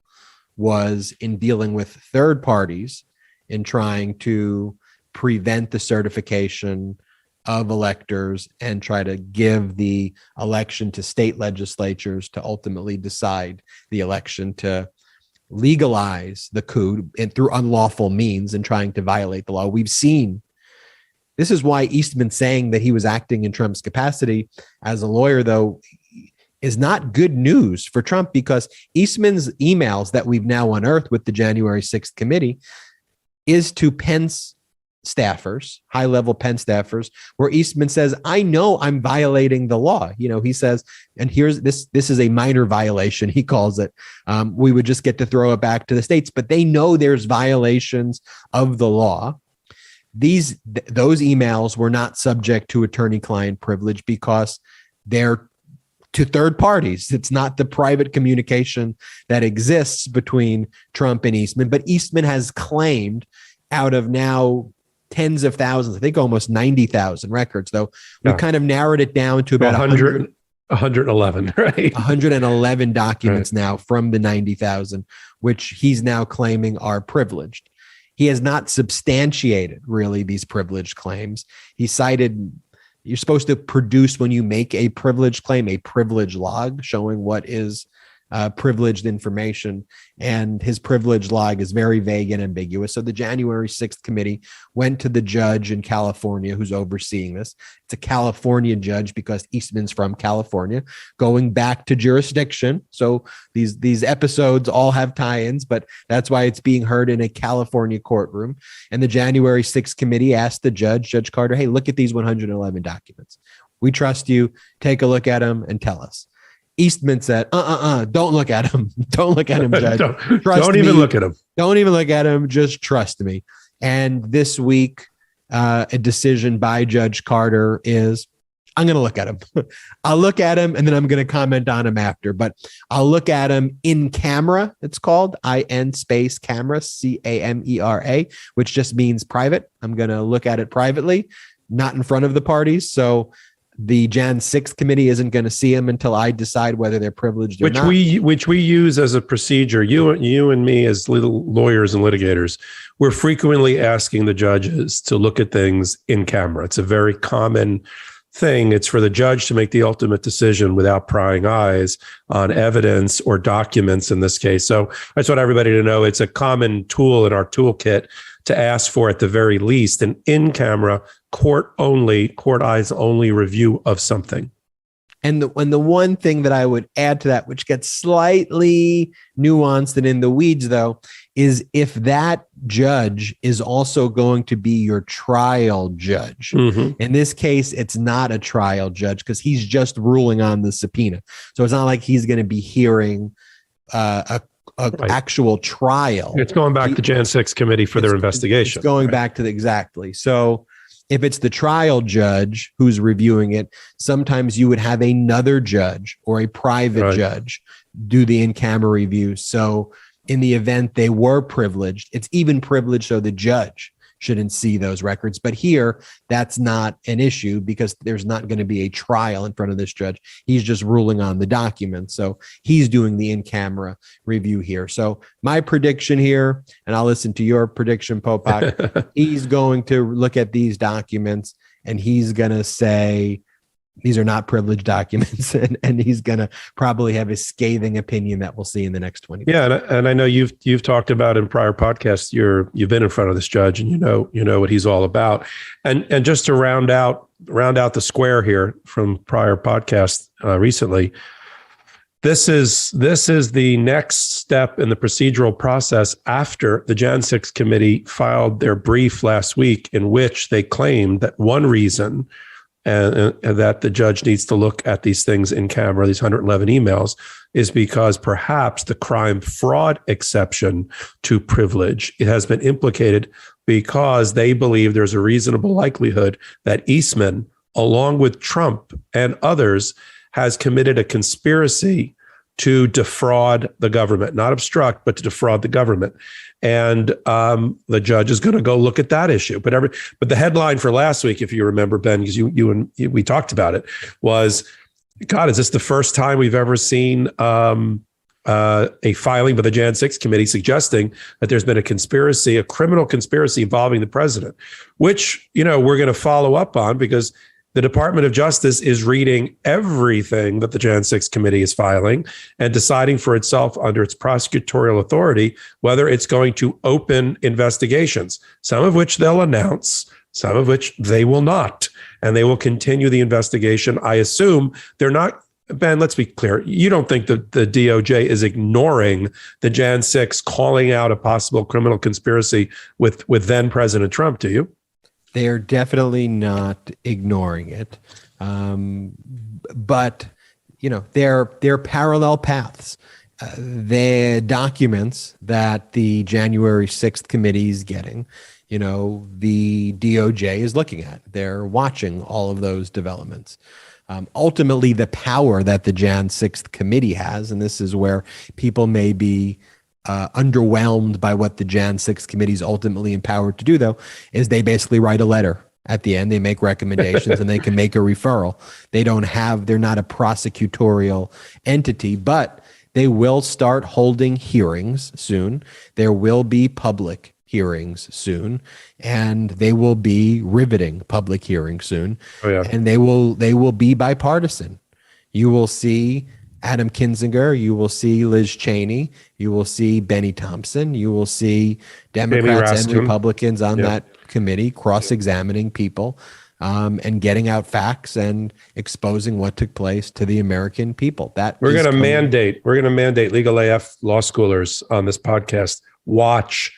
was in dealing with third parties in trying to prevent the certification of electors and try to give the election to state legislatures to ultimately decide the election, to legalize the coup and through unlawful means and trying to violate the law. We've seen, this is why Eastman saying that he was acting in Trump's capacity as a lawyer, though, is not good news for Trump, because Eastman's emails that we've now unearthed with the January 6th committee is to Pence staffers, high-level Penn staffers, where Eastman says, I know I'm violating the law. He says, and here's this is a minor violation, he calls it. We would just get to throw it back to the states, but they know there's violations of the law. Those emails were not subject to attorney-client privilege because they're to third parties. It's not the private communication that exists between Trump and Eastman, but Eastman has claimed, out of now tens of thousands, I think almost 90,000 records, though we've kind of narrowed it down to about 111, right? 111 documents now from the 90,000, which he's now claiming are privileged. He has not substantiated really these privileged claims. He cited, you're supposed to produce, when you make a privilege claim, a privilege log showing what is privileged information, and his privilege log is very vague and ambiguous. So the January 6th committee went to the judge in California who's overseeing this. It's a California judge because Eastman's from California, going back to jurisdiction. So these episodes all have tie-ins, but that's why it's being heard in a California courtroom. And the January 6th committee asked the judge, Judge Carter, hey, look at these 111 documents. We trust you. Take a look at them and tell us. Eastman said, don't look at him. Don't look at him, Judge. Don't even look at him. Don't even look at him. Just trust me. And this week, a decision by Judge Carter is, I'm going to look at him. I'll look at him and then I'm going to comment on him after. But I'll look at him in camera. It's called IN space camera, CAMERA, which just means private. I'm going to look at it privately, not in front of the parties. So the Jan 6th committee isn't going to see him until I decide whether they're privileged or not. Which we use as a procedure. You and me as little lawyers and litigators, we're frequently asking the judges to look at things in camera. It's a very common thing. It's for the judge to make the ultimate decision without prying eyes on evidence or documents in this case. So I just want everybody to know it's a common tool in our toolkit to ask for, at the very least, an in-camera, court eyes only review of something. And the one thing that I would add to that, which gets slightly nuanced and in the weeds, though, is if that judge is also going to be your trial judge. Mm-hmm. In this case, it's not a trial judge because he's just ruling on the subpoena. So it's not like he's going to be hearing right. Actual trial. It's going back to Jan 6 committee for their investigation. It's going back to exactly. So if it's the trial judge who's reviewing it, sometimes you would have another judge or a private judge do the in-camera review. So in the event they were privileged, it's even privileged so the judge shouldn't see those records. But here, that's not an issue because there's not going to be a trial in front of this judge. He's just ruling on the documents. So he's doing the in-camera review here. So my prediction here, and I'll listen to your prediction, Popok, he's going to look at these documents and he's going to say, these are not privileged documents, and he's going to probably have a scathing opinion that we'll see in the next 20 days. Yeah, and I know you've talked about in prior podcasts, you've been in front of this judge, and you know what he's all about. And just to round out the square here from prior podcasts recently, this is the next step in the procedural process after the Jan 6 committee filed their brief last week, in which they claimed that one reason and that the judge needs to look at these things in camera, these 111 emails, is because perhaps the crime fraud exception to privilege, it has been implicated because they believe there's a reasonable likelihood that Eastman, along with Trump and others, has committed a conspiracy to defraud the government, not obstruct, but to defraud the government. And the judge is going to go look at that issue. But the headline for last week, if you remember, Ben, because we talked about it, was, God, is this the first time we've ever seen a filing by the Jan 6 committee suggesting that there's been a criminal conspiracy involving the president, which, we're going to follow up on because the Department of Justice is reading everything that the Jan 6 committee is filing and deciding for itself under its prosecutorial authority whether it's going to open investigations, some of which they'll announce, some of which they will not. And they will continue the investigation. I assume they're not, Ben, let's be clear. You don't think that the DOJ is ignoring the Jan 6 calling out a possible criminal conspiracy with then President Trump, do you? They are definitely not ignoring it, but they're parallel paths. The documents that the January 6th committee is getting, the DOJ is looking at. They're watching all of those developments. Ultimately, the power that the Jan 6th committee has, and this is where people may be underwhelmed by what the Jan 6 committee is ultimately empowered to do, though, is they basically write a letter at the end. They make recommendations and they can make a referral. They're not a prosecutorial entity, but they will start holding hearings soon. There will be public hearings soon, and they will be riveting public hearings soon. Oh, yeah. And they will be bipartisan. You will see Adam Kinzinger, you will see Liz Cheney, you will see Benny Thompson, you will see Democrats and Republicans on that committee cross-examining people and getting out facts and exposing what took place to the American people. We're going to mandate LegalAF law schoolers on this podcast watch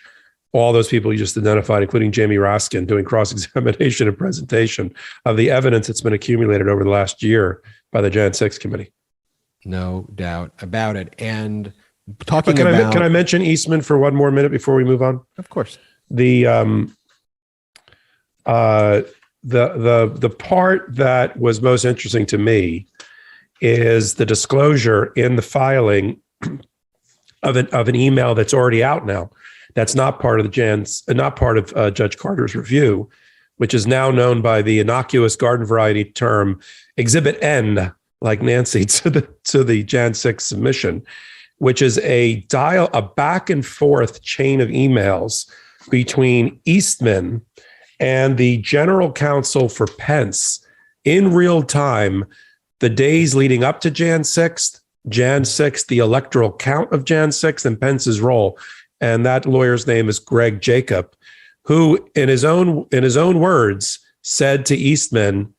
all those people you just identified, including Jamie Raskin, doing cross-examination and presentation of the evidence that's been accumulated over the last year by the Jan 6 committee. No doubt about it. And can I mention Eastman for one more minute before we move on? Of course. The part that was most interesting to me is the disclosure in the filing of an email that's already out now. That's not part of Judge Carter's review, which is now known by the innocuous garden variety term Exhibit N, like Nancy, to the Jan 6 submission, which is a back and forth chain of emails between Eastman and the general counsel for Pence in real time, the days leading up to Jan 6th, the electoral count of Jan 6th, and Pence's role. And that lawyer's name is Greg Jacob, who in his own words said to Eastman,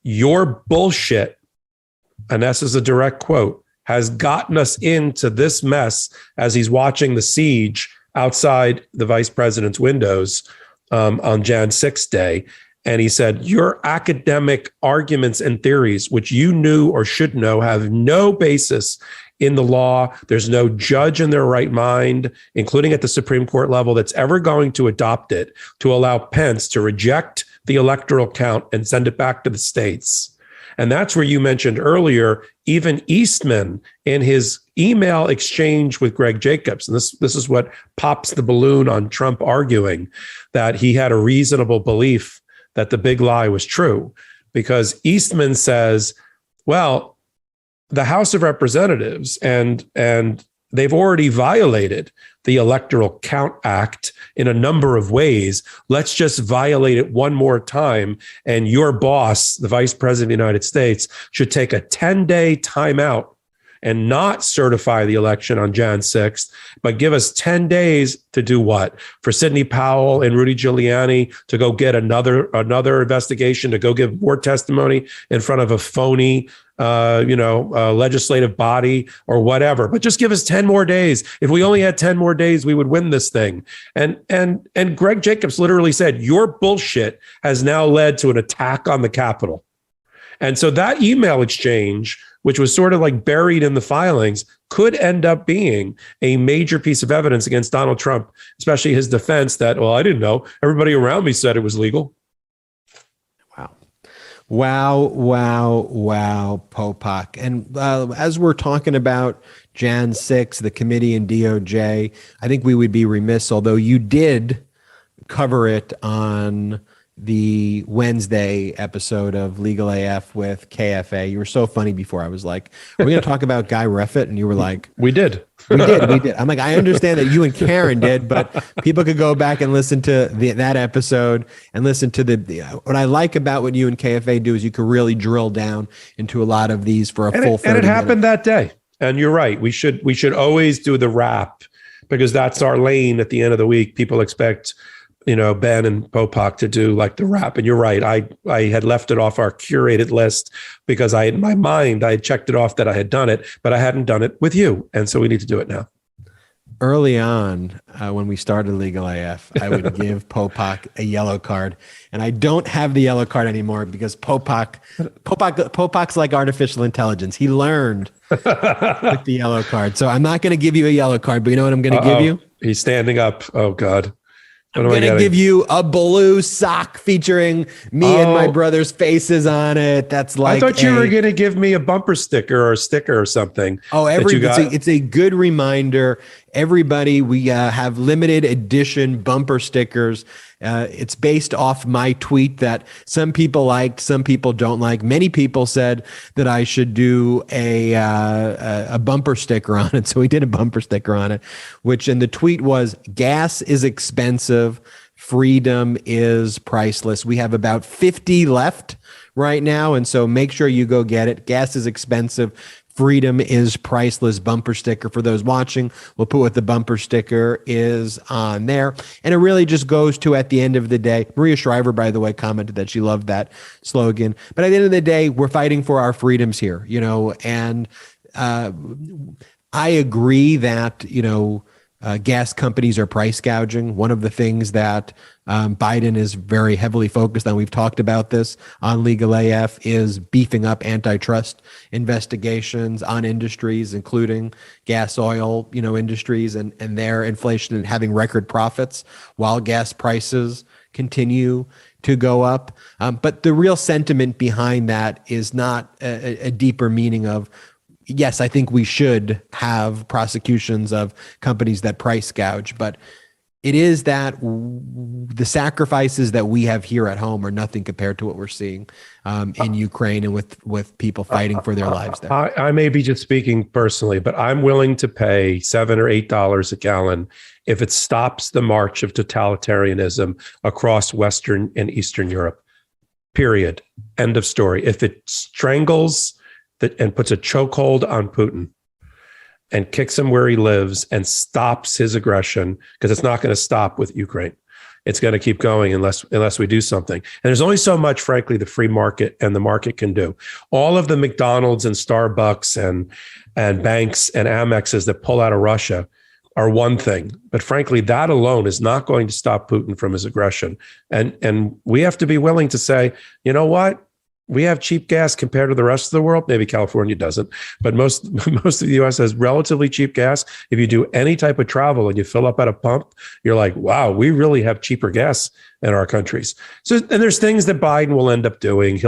"Your bullshit," and this is a direct quote, "has gotten us into this mess," as he's watching the siege outside the vice president's windows on Jan 6 day. And he said, "Your academic arguments and theories, which you knew or should know, have no basis in the law. There's no judge in their right mind, including at the Supreme Court level, that's ever going to adopt it to allow Pence to reject the electoral count and send it back to the states." And that's where you mentioned earlier, even Eastman in his email exchange with Greg Jacobs, and this is what pops the balloon on Trump arguing that he had a reasonable belief that the big lie was true, because Eastman says, well, the House of Representatives and they've already violated the Electoral Count Act in a number of ways. Let's just violate it one more time. And your boss, the Vice President of the United States, should take a 10-day timeout and not certify the election on Jan 6th, but give us 10 days to do what? For Sidney Powell and Rudy Giuliani to go get another investigation, to go give more testimony in front of a phony legislative body or whatever, but just give us 10 more days. If we only had 10 more days, we would win this thing. And Greg Jacobs literally said, your bullshit has now led to an attack on the Capitol. And so that email exchange, which was sort of like buried in the filings, could end up being a major piece of evidence against Donald Trump, especially his defense that, well, I didn't know. Everybody around me said it was legal. Wow, Popok. And as we're talking about Jan 6, the committee and DOJ, I think we would be remiss, although you did cover it on the Wednesday episode of LegalAF with KFA. You were so funny before. I was like, are we going to talk about Guy Reffitt? And you were like, we did. We did. I'm like, I understand that you and Karen did, but people could go back and listen to that episode and listen to what I like about what you and KFA do is you can really drill down into a lot of these for a full 30 minutes. And it happened that day. And you're right. We should always do the wrap, because that's our lane at the end of the week. People expect Ben and Popok to do like the wrap. And you're right. I had left it off our curated list because in my mind, I had checked it off that I had done it, but I hadn't done it with you. And so we need to do it now. Early on, when we started LegalAF, I would give Popok a yellow card, and I don't have the yellow card anymore because Popok's like artificial intelligence. He learned with the yellow card. So I'm not going to give you a yellow card, but you know what I'm going to give you? He's standing up. Oh God. I'm going to give you a blue sock featuring me and my brother's faces on it. That's like I thought you were going to give me a bumper sticker or a sticker or something. Oh, it's a good reminder. Everybody, we have limited edition bumper stickers. It's based off my tweet that some people liked, some people don't like. Many people said that I should do a bumper sticker on it. So we did a bumper sticker on it, and the tweet was, gas is expensive, freedom is priceless. We have about 50 left right now. And so make sure you go get it. Gas is expensive, freedom is priceless bumper sticker. For those watching, we'll put what the bumper sticker is on there. And it really just goes to, at the end of the day, Maria Shriver, by the way, commented that she loved that slogan. But at the end of the day, we're fighting for our freedoms here, and I agree that, gas companies are price gouging. One of the things that Biden is very heavily focused on, we've talked about this on LegalAF, is beefing up antitrust investigations on industries, including gas oil, industries and their inflation and having record profits while gas prices continue to go up. But the real sentiment behind that is not a deeper meaning of, yes, I think we should have prosecutions of companies that price gouge, but it is that the sacrifices that we have here at home are nothing compared to what we're seeing in Ukraine and with people fighting for their lives there. I may be just speaking personally, but I'm willing to pay $7 or $8 a gallon if it stops the march of totalitarianism across Western and Eastern Europe. Period. End of story. If it strangles and puts a chokehold on Putin and kicks him where he lives and stops his aggression, because it's not going to stop with Ukraine. It's going to keep going unless we do something. And there's only so much, frankly, the free market and the market can do. All of the McDonald's and Starbucks and banks and Amexes that pull out of Russia are one thing. But frankly, that alone is not going to stop Putin from his aggression. And we have to be willing to say, you know what? we have cheap gas compared to the rest of the world. Maybe California doesn't, but most of the US has relatively cheap gas. If you do any type of travel and you fill up at a pump, you're like, wow, we really have cheaper gas in our countries. So, and there's things that Biden will end up doing.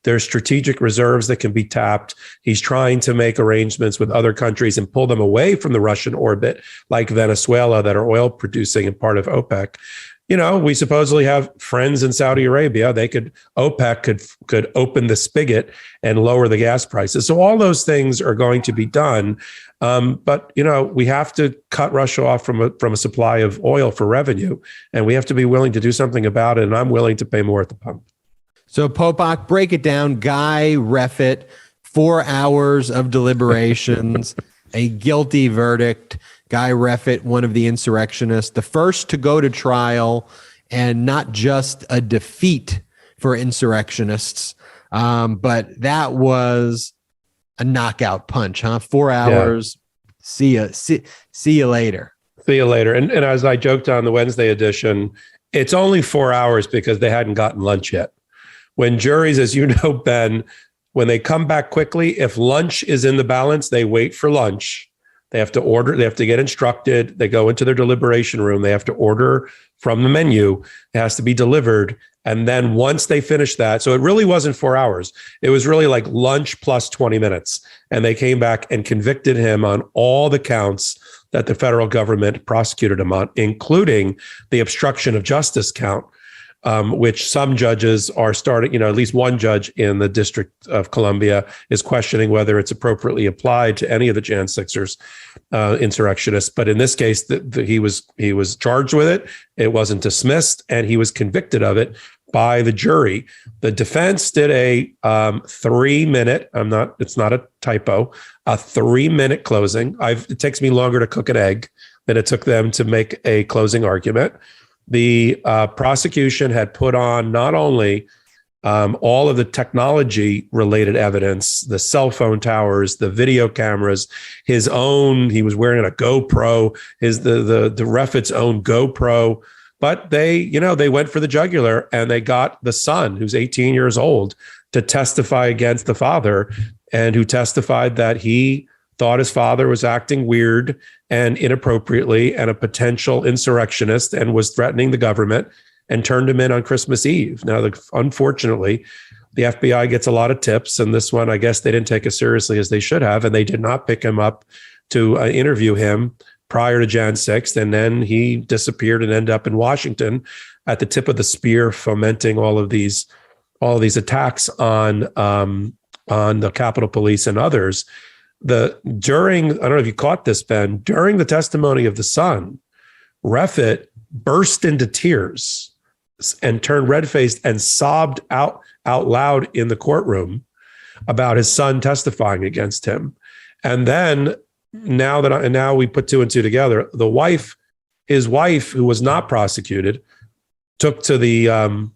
There's strategic reserves that can be tapped. He's trying to make arrangements with other countries and pull them away from the Russian orbit, like Venezuela, that are oil producing and part of OPEC. You know, we supposedly have friends in Saudi Arabia. OPEC could open the spigot and lower the gas prices. So all those things are going to be done. But, you know, we have to cut Russia off from a supply of oil for revenue, and we have to be willing to do something about it. And I'm willing to pay more at the pump. So Popok, break it down. Guy Reffitt, 4 hours of deliberations, a guilty verdict. Guy Reffitt, one of the insurrectionists, the first to go to trial, and not just a defeat for insurrectionists, but that was a knockout punch, huh? 4 hours. Yeah. See you later. See you later. And as I joked on the Wednesday edition, it's only 4 hours because they hadn't gotten lunch yet. When juries, as you know, Ben, when they come back quickly, if lunch is in the balance, they wait for lunch. They have to order, they have to get instructed. They go into their deliberation room. They have to order from the menu. It has to be delivered. And then once they finish that, so it really wasn't 4 hours. It was really like lunch plus 20 minutes. And they came back and convicted him on all the counts that the federal government prosecuted him on, including the obstruction of justice count, which some judges are starting, you know, at least one judge in the District of Columbia is questioning whether it's appropriately applied to any of the Jan 6ers, insurrectionists. But in this case, he was charged with it. It wasn't dismissed, and he was convicted of it by the jury. The defense did a 3-minute, it's not a typo, a 3-minute closing. It takes me longer to cook an egg than it took them to make a closing argument. The prosecution had put on not only all of the technology-related evidence, the cell phone towers, the video cameras, he was wearing a GoPro, the Reffitt's own GoPro, but they went for the jugular, and they got the son, who's 18 years old, to testify against the father, and who testified that he thought his father was acting weird and inappropriately and a potential insurrectionist and was threatening the government, and turned him in on Christmas Eve. Now, unfortunately, the FBI gets a lot of tips, and this one, I guess they didn't take as seriously as they should have, and they did not pick him up to interview him prior to Jan 6th, and then he disappeared and ended up in Washington at the tip of the spear, fomenting all of these attacks on the Capitol Police and others. I don't know if you caught this, Ben, during the testimony of the son, Reffitt burst into tears and turned red-faced and sobbed out loud in the courtroom about his son testifying against him. And then now we put two and two together. His wife, who was not prosecuted, took to the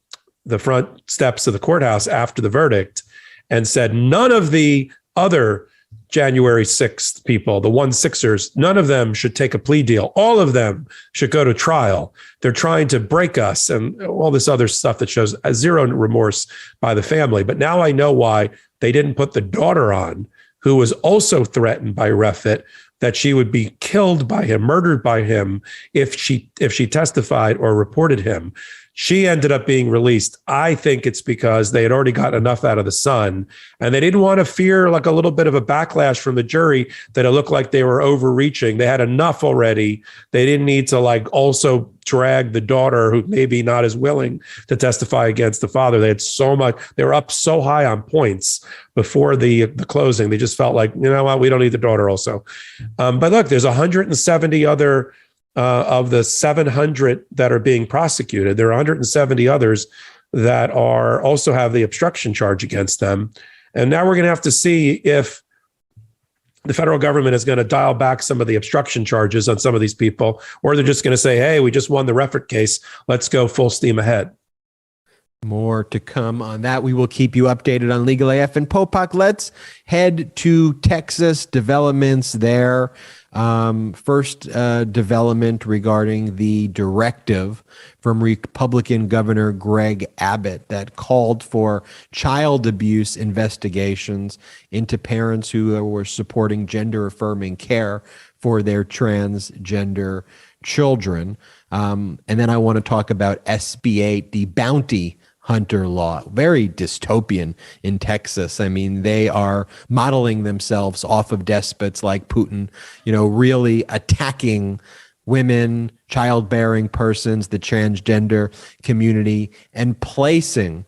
front steps of the courthouse after the verdict and said, none of the other January 6th people, the 1-6ers, none of them should take a plea deal. All of them should go to trial. They're trying to break us, and all this other stuff that shows zero remorse by the family. But now I know why they didn't put the daughter on, who was also threatened by Reffitt that she would be killed by him, murdered by him if she testified or reported him. She ended up being released. I think it's because they had already got enough out of the son, and they didn't want to fear like a little bit of a backlash from the jury that it looked like they were overreaching. They had enough already. They didn't need to like also drag the daughter, who maybe not as willing to testify against the father. They had so much. They were up so high on points before the closing. They just felt like, you know what, we don't need the daughter also. But look, there's 170 other of the 700 that are being prosecuted. There are 170 others that also have the obstruction charge against them. And now we're going to have to see if the federal government is going to dial back some of the obstruction charges on some of these people, or they're just going to say, hey, we just won the Reffitt case. Let's go full steam ahead. More to come on that. We will keep you updated on LegalAF and Popok. Let's head to Texas, developments there. First development regarding the directive from Republican Governor Greg Abbott that called for child abuse investigations into parents who were supporting gender-affirming care for their transgender children. And then I want to talk about SB 8, the bounty hunter law, very dystopian in Texas. I mean, they are modeling themselves off of despots like Putin, really attacking women, childbearing persons, the transgender community, and placing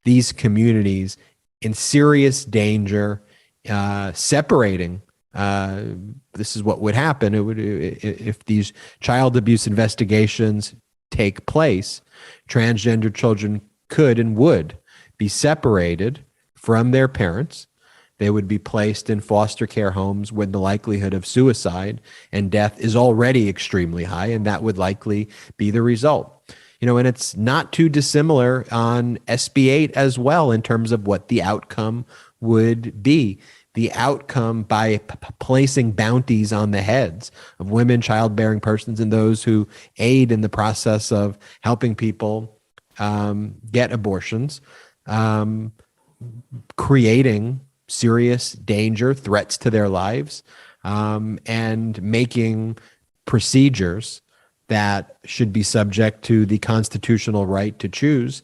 these communities in serious danger, separating. This is what would happen. It would, if these child abuse investigations take place, transgender children could and would be separated from their parents. They would be placed in foster care homes when the likelihood of suicide and death is already extremely high, and that would likely be the result. And it's not too dissimilar on SB 8 as well in terms of what the outcome would be. The outcome by placing bounties on the heads of women, childbearing persons, and those who aid in the process of helping people get abortions, creating serious danger, threats to their lives, and making procedures that should be subject to the constitutional right to choose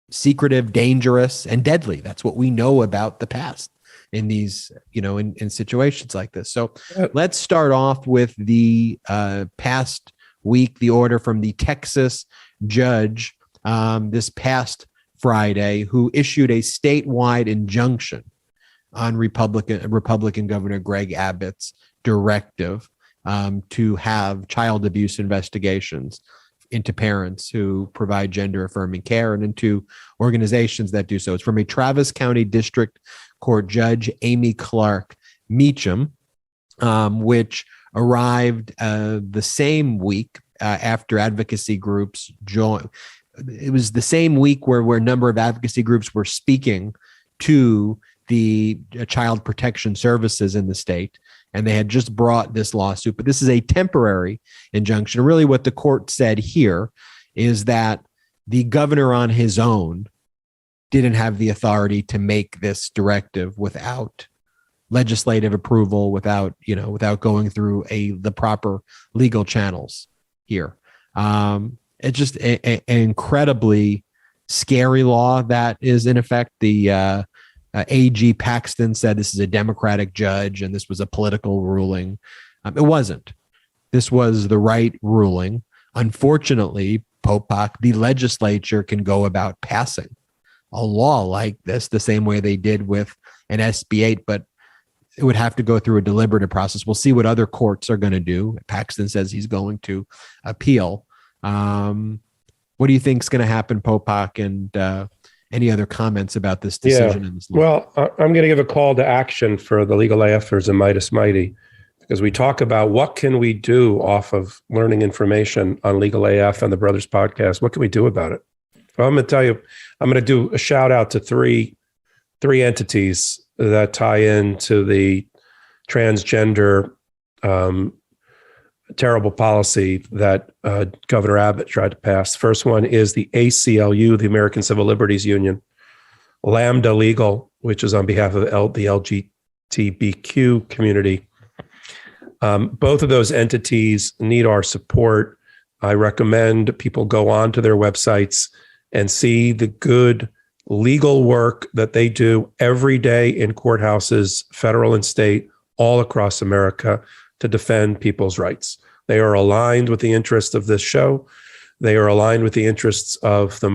secretive, dangerous, and deadly. That's what we know about the past in these, in situations like this. So let's start off with the past week, the order from the Texas judge this past Friday, who issued a statewide injunction on Republican Governor Greg Abbott's directive to have child abuse investigations into parents who provide gender-affirming care and into organizations that do so. It's from a Travis County District Court Judge, Amy Clark Meacham, which arrived the same week after advocacy groups joined. It was the same week where a number of advocacy groups were speaking to the child protection services in the state, and they had just brought this lawsuit. But this is a temporary injunction. Really, what the court said here is that the governor on his own didn't have the authority to make this directive without legislative approval, without going through the proper legal channels here. It's just an incredibly scary law that is in effect. The AG Paxton said this is a Democratic judge and this was a political ruling. It wasn't. This was the right ruling. Unfortunately, Popok, the legislature can go about passing a law like this the same way they did with an SB 8, but it would have to go through a deliberative process. We'll see what other courts are going to do. Paxton says he's going to appeal. What do you think is going to happen, Popok, and any other comments about this decision? In this law? Well, I'm going to give a call to action for the LegalAFers and Meidas Mighty, because we talk about what can we do off of learning information on LegalAF and the Brothers podcast. What can we do about it? Well, I'm going to tell you, I'm going to do a shout out to three entities that tie into the transgender terrible policy that Governor Abbott tried to pass. The first one is the ACLU, the American Civil Liberties Union, Lambda Legal, which is on behalf of the LGBTQ community. Both of those entities need our support. I recommend people go on to their websites and see the good legal work that they do every day in courthouses, federal and state, all across America, to defend people's rights. They are aligned with the interests of this show. They are aligned with the interests of the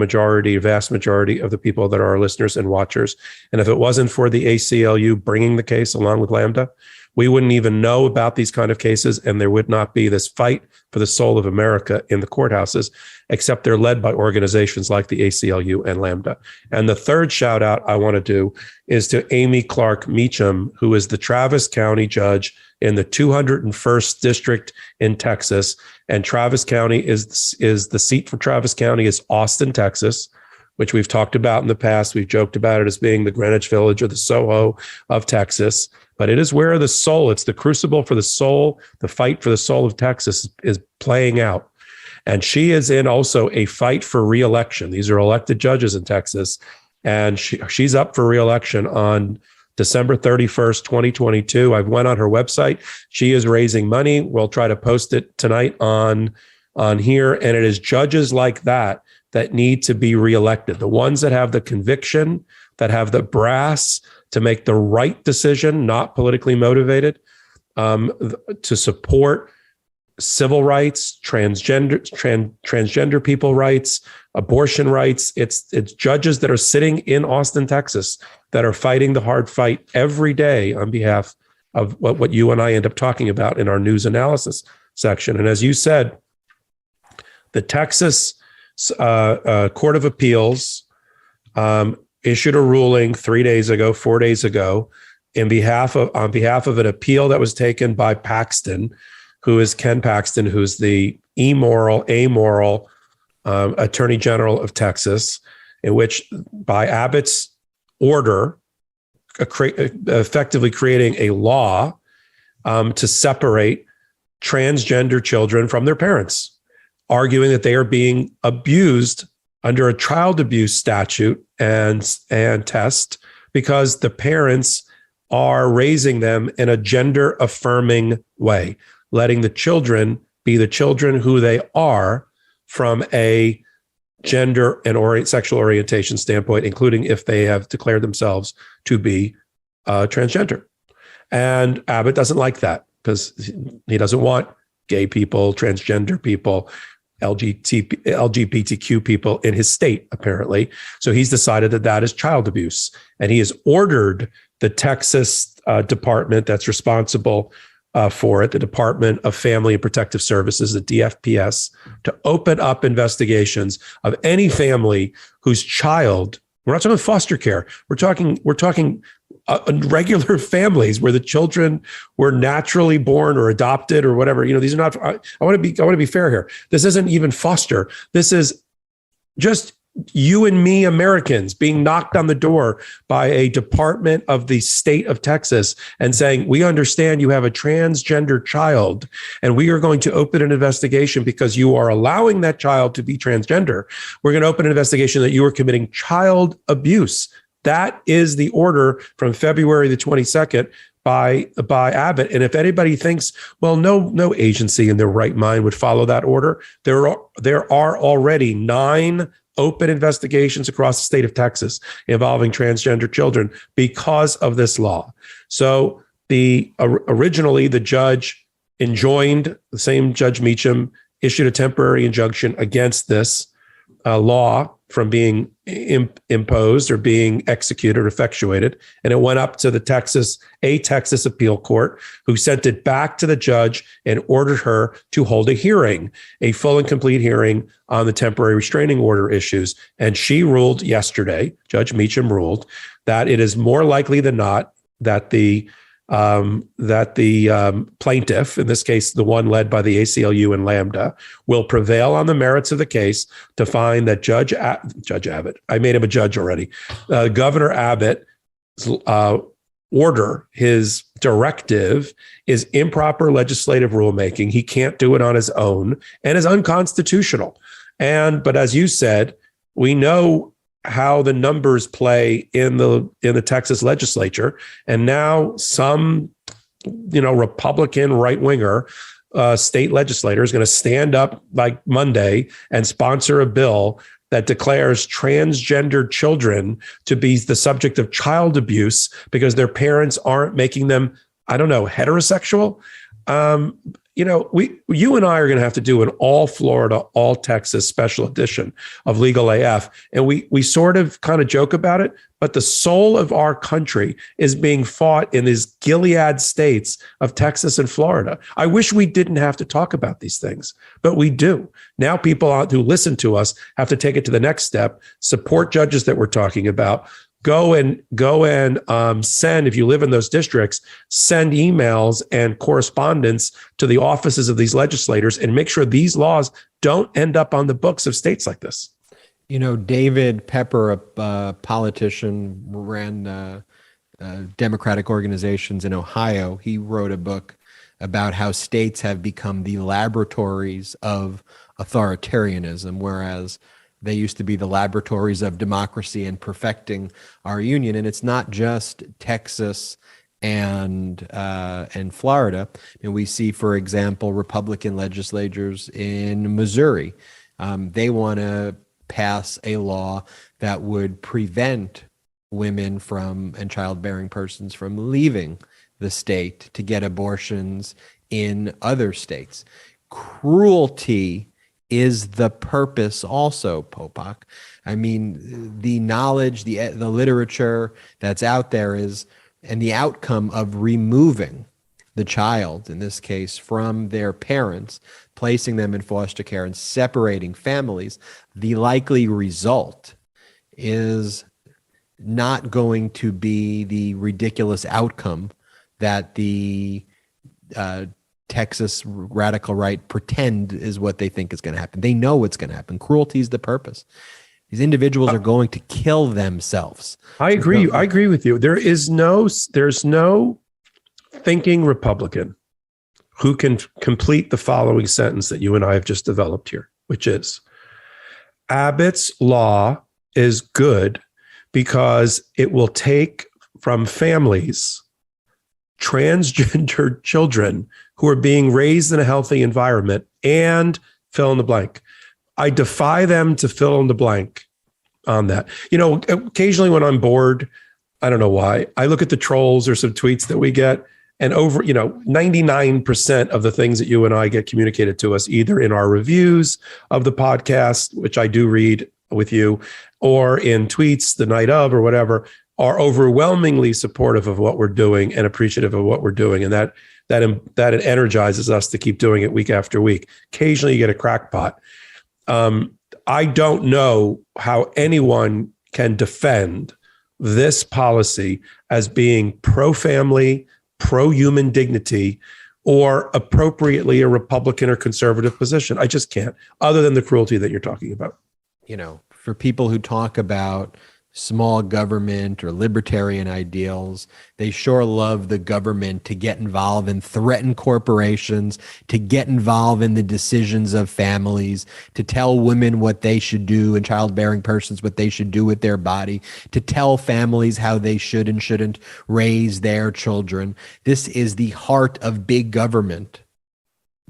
vast majority of the people that are our listeners and watchers. And if it wasn't for the ACLU bringing the case along with Lambda, we wouldn't even know about these kind of cases, and there would not be this fight for the soul of America in the courthouses, except they're led by organizations like the ACLU and Lambda. And the third shout out I want to do is to Amy Clark Meacham, who is the Travis County judge in the 201st district in Texas. And Travis County is the seat for Travis County is Austin, Texas. which we've talked about in the past. We've joked about it as being the Greenwich Village or the Soho of Texas, but it is where the soul, it's the crucible for the soul, the fight for the soul of Texas is playing out. And she is in also a fight for re-election. These are elected judges in Texas, and she's up for re-election on December 31st, 2022. I've went on her website. She is raising money. We'll try to post it tonight on here. And it is judges like that need to be reelected. The ones that have the conviction, that have the brass to make the right decision, not politically motivated, to support civil rights, transgender people rights, abortion rights. It's judges that are sitting in Austin, Texas, that are fighting the hard fight every day on behalf of what you and I end up talking about in our news analysis section. And as you said, the Texas Court of Appeals issued a ruling 4 days ago, on behalf of an appeal that was taken by Paxton, who is Ken Paxton, who's the amoral Attorney General of Texas, in which by Abbott's order, effectively creating a law to separate transgender children from their parents, arguing that they are being abused under a child abuse statute and test because the parents are raising them in a gender affirming way, letting the children be the children who they are from a gender and sexual orientation standpoint, including if they have declared themselves to be transgender. And Abbott doesn't like that because he doesn't want gay people, transgender people, LGBTQ people in his state, apparently. So he's decided that is child abuse. And he has ordered the Texas department that's responsible for it, the Department of Family and Protective Services, the DFPS, to open up investigations of any family whose child, we're not talking foster care, we're talking regular families where the children were naturally born or adopted or whatever. These are not, I want to be fair here. This isn't even foster. This is just you and me Americans being knocked on the door by a department of the state of Texas and saying, we understand you have a transgender child and we are going to open an investigation because you are allowing that child to be transgender. We're going to open an investigation that you are committing child abuse. That is the order from February the 22nd by Abbott. And if anybody thinks, well, no agency in their right mind would follow that order, there are already 9 open investigations across the state of Texas involving transgender children because of this law. So originally the judge enjoined, the same Judge Meacham issued a temporary injunction against this law from being imposed or being executed or effectuated. And it went up to a Texas appeal court, who sent it back to the judge and ordered her to hold a hearing, a full and complete hearing on the temporary restraining order issues. And she ruled yesterday, Judge Meacham ruled, that it is more likely than not that the plaintiff, in this case, the one led by the ACLU and Lambda, will prevail on the merits of the case to find that Judge Abbott, I made him a judge already, Governor Abbott order, his directive, is improper legislative rulemaking. He can't do it on his own and is unconstitutional. But as you said, we know how the numbers play in the Texas legislature, and now some Republican right-winger state legislator is going to stand up like Monday and sponsor a bill that declares transgender children to be the subject of child abuse because their parents aren't making them, heterosexual. You and I are going to have to do an all Florida, all Texas special edition of LegalAF. And we sort of kind of joke about it, but the soul of our country is being fought in these Gilead states of Texas and Florida. I wish we didn't have to talk about these things, but we do. Now people who listen to us have to take it to the next step, support judges that we're talking about. Go and send, if you live in those districts, send emails and correspondence to the offices of these legislators and make sure these laws don't end up on the books of states like this. David Pepper, a politician, ran Democratic organizations in Ohio. He wrote a book about how states have become the laboratories of authoritarianism, whereas they used to be the laboratories of democracy and perfecting our union. And it's not just Texas and Florida. And we see, for example, Republican legislators in Missouri. They want to pass a law that would prevent women and childbearing persons from leaving the state to get abortions in other states. Cruelty is the purpose also, Popok. I mean, the knowledge, the literature that's out there and the outcome of removing the child, in this case, from their parents, placing them in foster care and separating families, the likely result is not going to be the ridiculous outcome that the Texas radical right pretend is what they think is going to happen. They know what's going to happen. Cruelty is the purpose. These individuals are going to kill themselves. I agree. I agree with you. There's no thinking Republican who can complete the following sentence that you and I have just developed here, which is Abbott's law is good because it will take from families transgender children who are being raised in a healthy environment and fill in the blank. I defy them to fill in the blank on that. Occasionally when I'm bored, I don't know why, I look at the trolls or some tweets that we get, and over, 99% of the things that you and I get communicated to us, either in our reviews of the podcast, which I do read with you, or in tweets the night of or whatever, are overwhelmingly supportive of what we're doing and appreciative of what we're doing. And that energizes us to keep doing it week after week. Occasionally you get a crackpot. I don't know how anyone can defend this policy as being pro-family, pro-human dignity, or appropriately a Republican or conservative position. I just can't, other than the cruelty that you're talking about. For people who talk about small government or libertarian ideals, they sure love the government to get involved and threaten corporations, to get involved in the decisions of families, to tell women what they should do and childbearing persons what they should do with their body, to tell families how they should and shouldn't raise their children. This is the heart of big government.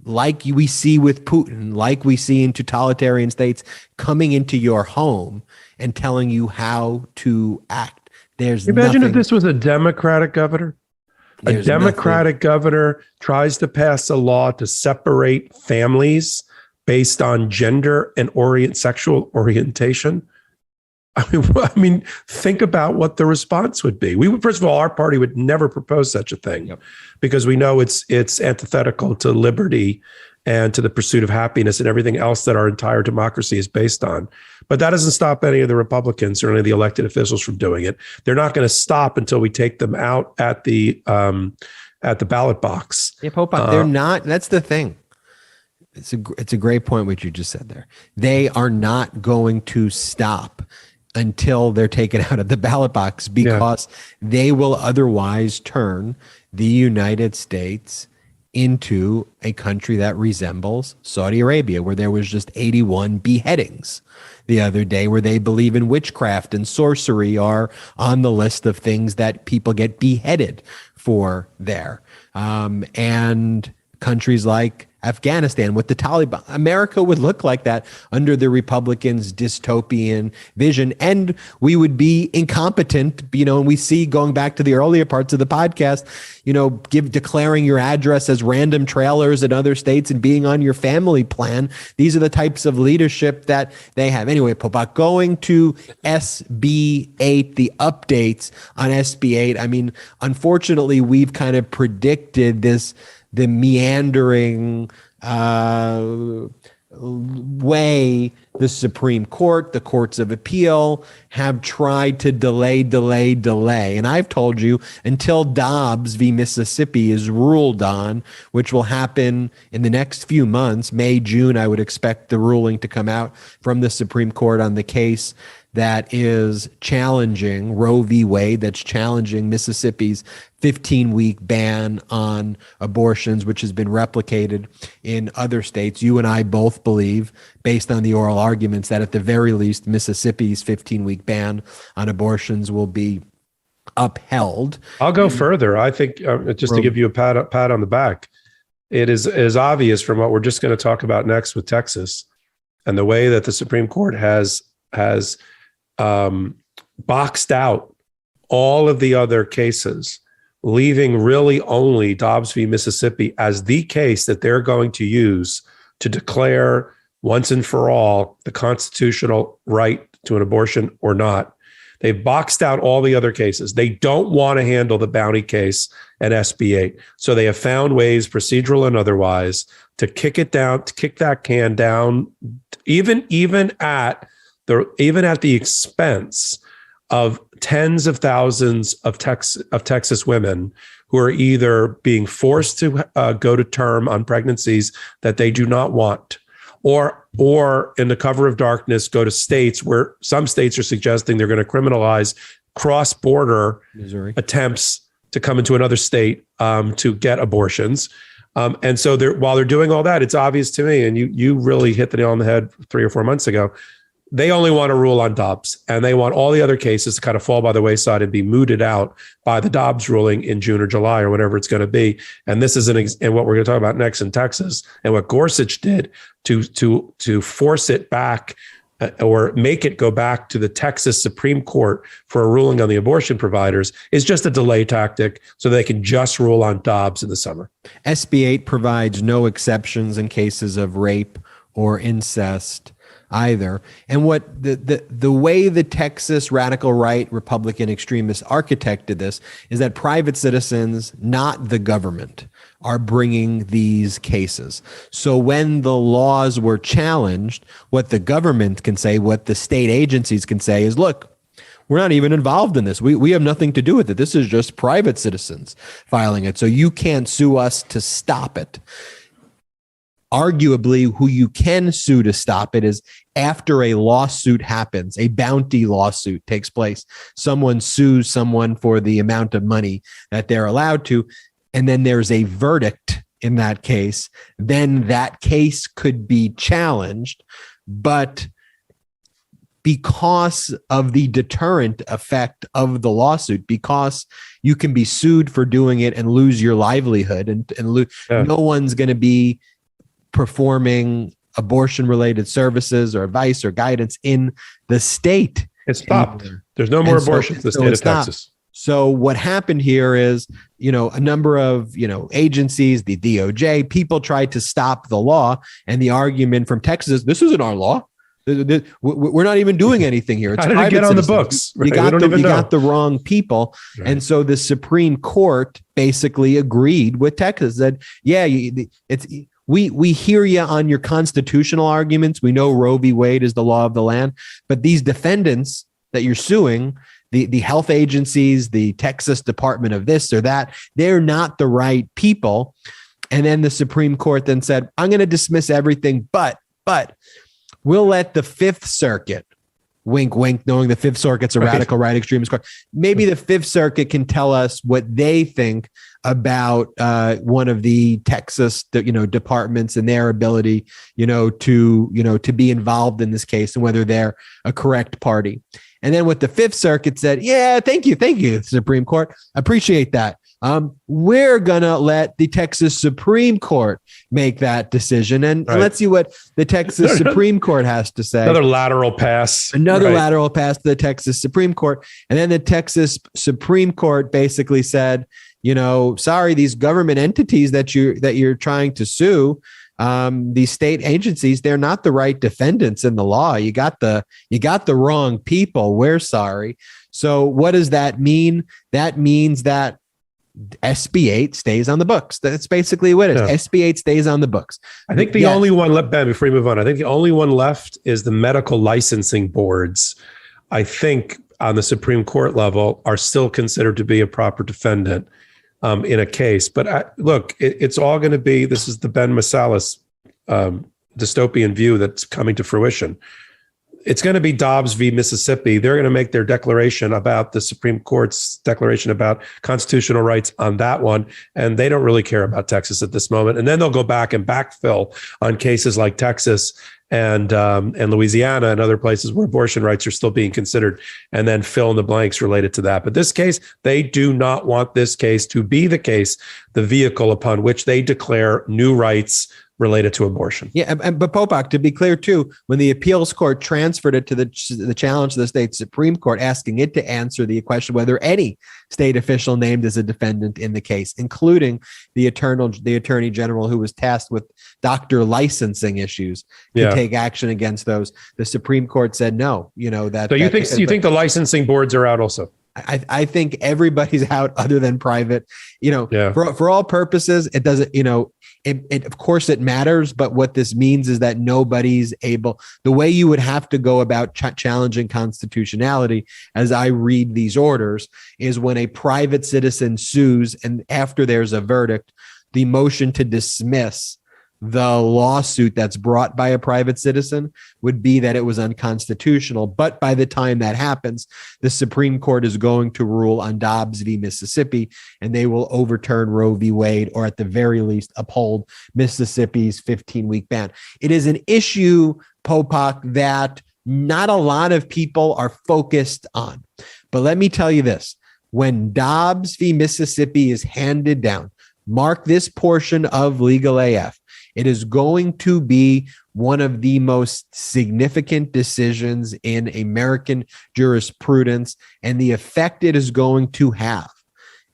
Like we see with Putin, like we see in totalitarian states, coming into your home and telling you how to act. Imagine if this was a Democratic governor. A Democratic governor tries to pass a law to separate families based on gender and sexual orientation. I mean, think about what the response would be. First of all, our party would never propose such a thing, because we know it's antithetical to liberty and to the pursuit of happiness and everything else that our entire democracy is based on. But that doesn't stop any of the Republicans or any of the elected officials from doing it. They're not going to stop until we take them out at the ballot box. Yeah, Popok, they're not. That's the thing. It's a great point what you just said there. They are not going to stop until they're taken out of the ballot box, because they will otherwise turn the United States into a country that resembles Saudi Arabia, where there was just 81 beheadings the other day, where they believe in witchcraft and sorcery are on the list of things that people get beheaded for there. And countries like Afghanistan with the Taliban, America would look like that under the Republicans' dystopian vision, and we would be incompetent. And we see, going back to the earlier parts of the podcast, declaring your address as random trailers in other states and being on your family plan. These are the types of leadership that they have. Anyway, Popok, going to SB 8, the updates on SB 8. I mean, unfortunately, we've kind of predicted the meandering way the Supreme Court, the courts of appeal have tried to delay. And I've told you until Dobbs v. Mississippi is ruled on, which will happen in the next few months, May, June, I would expect the ruling to come out from the Supreme Court on the case that is challenging Roe v. Wade, that's challenging Mississippi's 15-week ban on abortions, which has been replicated in other states. You and I both believe, based on the oral arguments, that at the very least, Mississippi's 15-week ban on abortions will be upheld. I'll go further. I think, just to give you a pat on the back, it is obvious from what we're just going to talk about next with Texas and the way that the Supreme Court has boxed out all of the other cases, leaving really only Dobbs v. Mississippi as the case that they're going to use to declare once and for all the constitutional right to an abortion or not. They've boxed out all the other cases. They don't want to handle the bounty case and SB 8. So they have found ways, procedural and otherwise, to kick it down, to kick that can down, even at the expense of tens of thousands of Texas women who are either being forced to go to term on pregnancies that they do not want, or in the cover of darkness, go to states where some states are suggesting they're going to criminalize cross-border attempts to come into another state to get abortions. And so while they're doing all that, it's obvious to me, and you really hit the nail on the head 3 or 4 months ago, they only want to rule on Dobbs, and they want all the other cases to kind of fall by the wayside and be mooted out by the Dobbs ruling in June or July or whatever it's going to be. And this is and what we're going to talk about next in Texas, and what Gorsuch did to force it back or make it go back to the Texas Supreme Court for a ruling on the abortion providers is just a delay tactic so they can just rule on Dobbs in the summer. SB 8 provides no exceptions in cases of rape or incest either. And what the way the Texas radical right Republican extremists architected this is that private citizens, not the government, are bringing these cases. So when the laws were challenged, what the government can say, what the state agencies can say is, look, we're not even involved in this. We have nothing to do with it. This is just private citizens filing it. So you can't sue us to stop it. Arguably, who you can sue to stop it is after a lawsuit happens, a bounty lawsuit takes place. Someone sues someone for the amount of money that they're allowed to, and then there's a verdict in that case. Then that case could be challenged, but because of the deterrent effect of the lawsuit, because you can be sued for doing it and lose your livelihood, and no one's going to be performing abortion-related services or advice or guidance in the state. It's stopped. Anymore. There's no more abortions in the state of Texas. So what happened here is, a number of, agencies, the DOJ, people tried to stop the law, and the argument from Texas is, this isn't our law. We're not even doing anything here. It's How did it get on the books? Right? You got the wrong people. Right. And so the Supreme Court basically agreed with Texas that, we hear you on your constitutional arguments. We know Roe v. Wade is the law of the land, but these defendants that you're suing, the health agencies, the Texas Department of this or that, they're not the right people. And then the Supreme Court then said, I'm going to dismiss everything, but we'll let the Fifth Circuit, wink, wink, knowing the Fifth Circuit's a radical right extremist court. Maybe the Fifth Circuit can tell us what they think about one of the Texas, departments and their ability, to be involved in this case and whether they're a correct party. And then what the Fifth Circuit said, yeah, thank you, Supreme Court. Appreciate that. We're going to let the Texas Supreme Court make that decision. And let's see what the Texas Supreme Court has to say. Another lateral pass to the Texas Supreme Court. And then the Texas Supreme Court basically said, sorry, these government entities that you're trying to sue, these state agencies, they're not the right defendants in the law. You got the wrong people. We're sorry. So what does that mean? That means that SB 8 stays on the books. That's basically what it is. Yeah. SB 8 stays on the books. I think the only one left, Ben, before you move on, I think the only one left is the medical licensing boards. I think on the Supreme Court level are still considered to be a proper defendant in a case. But look, it's all going to be, this is the Ben Meiselas dystopian view that's coming to fruition. It's going to be Dobbs v. Mississippi. They're going to make their declaration about the Supreme Court's declaration about constitutional rights on that one. And they don't really care about Texas at this moment. And then they'll go back and backfill on cases like Texas and Louisiana and other places where abortion rights are still being considered, and then fill in the blanks related to that. But this case, they do not want this case to be the case, the vehicle upon which they declare new rights related to abortion. Yeah, but Popok, to be clear too, when the appeals court transferred it to the challenge to the state Supreme Court, asking it to answer the question whether any state official named as a defendant in the case, including the attorney general who was tasked with doctor licensing issues, to take action against those, the Supreme Court said no. So you think the licensing boards are out also? I think everybody's out other than private. For all purposes, it doesn't. It of course it matters, but what this means is that nobody's able. The way you would have to go about challenging constitutionality, as I read these orders, is when a private citizen sues, and after there's a verdict, the motion to dismiss the lawsuit that's brought by a private citizen would be that it was unconstitutional. But by the time that happens, the Supreme Court is going to rule on Dobbs v. Mississippi, and they will overturn Roe v. Wade, or at the very least uphold Mississippi's 15-week ban. It is an issue, Popok, that not a lot of people are focused on. But let me tell you this, when Dobbs v. Mississippi is handed down, mark this portion of LegalAF, it is going to be one of the most significant decisions in American jurisprudence, and the effect it is going to have,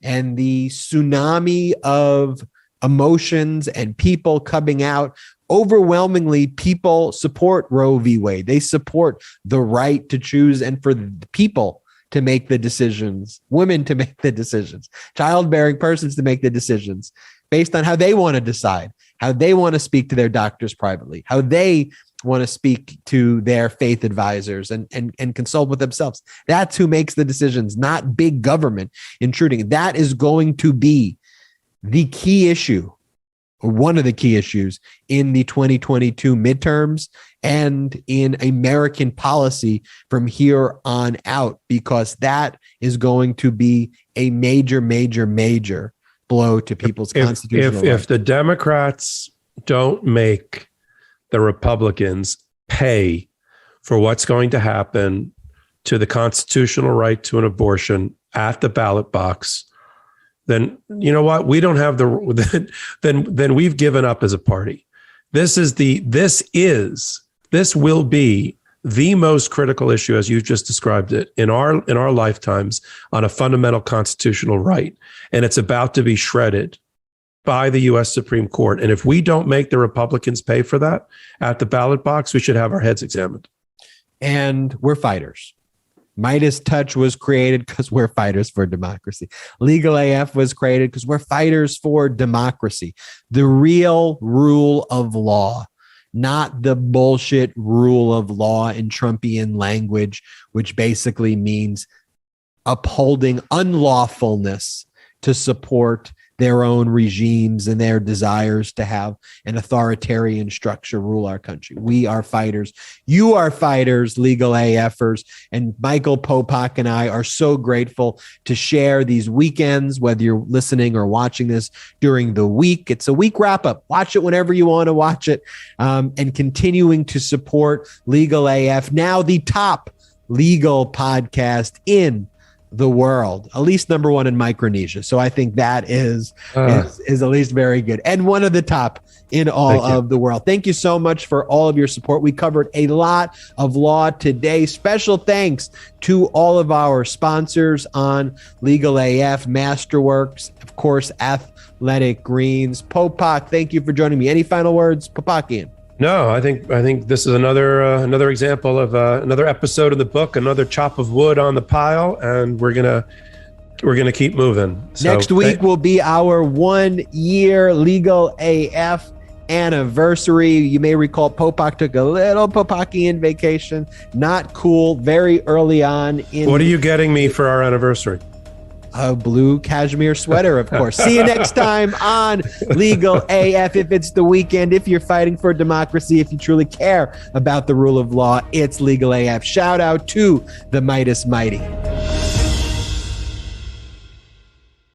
and the tsunami of emotions and people coming out. Overwhelmingly, people support Roe v. Wade. They support the right to choose, and for the people to make the decisions, women to make the decisions, childbearing persons to make the decisions based on how they want to decide, how they want to speak to their doctors privately, how they want to speak to their faith advisors and consult with themselves. That's who makes the decisions, not big government intruding. That is going to be the key issue, or one of the key issues, in the 2022 midterms and in American policy from here on out, because that is going to be a major, major, major blow to people's constitutional rights. If the Democrats don't make the Republicans pay for what's going to happen to the constitutional right to an abortion at the ballot box, then you know what? We don't have then we've given up as a party. This will be the most critical issue, as you just described it, in our lifetimes, on a fundamental constitutional right. And it's about to be shredded by the U.S. Supreme Court. And if we don't make the Republicans pay for that at the ballot box, we should have our heads examined. And we're fighters. MeidasTouch was created because we're fighters for democracy. LegalAF was created because we're fighters for democracy. The real rule of law, not the bullshit rule of law in Trumpian language, which basically means upholding unlawfulness to support their own regimes and their desires to have an authoritarian structure rule our country. We are fighters. You are fighters, LegalAFers. And Michael Popok and I are so grateful to share these weekends, whether you're listening or watching this during the week. It's a week wrap up. Watch it whenever you want to watch it. And continuing to support LegalAF, now the top legal podcast in the world, at least number one in Micronesia. So I think that is at least very good, and one of the top in all of the world. Thank you so much for all of your support. We covered a lot of law today. Special thanks to all of our sponsors on LegalAF, Masterworks, of course, Athletic Greens. Popok, thank you for joining me. Any final words, Popokian? No, I think this is another example of another episode of the book, another chop of wood on the pile, and we're gonna gonna keep moving. So, next week will be our 1 year Legal AF anniversary. You may recall Popok took a little Popokian vacation. Not cool. Very early on in. What are you getting me for our anniversary? A blue cashmere sweater, of course. See you next time on Legal AF. If it's the weekend, if you're fighting for democracy, if you truly care about the rule of law, it's Legal AF. Shout out to the Meidas Mighty.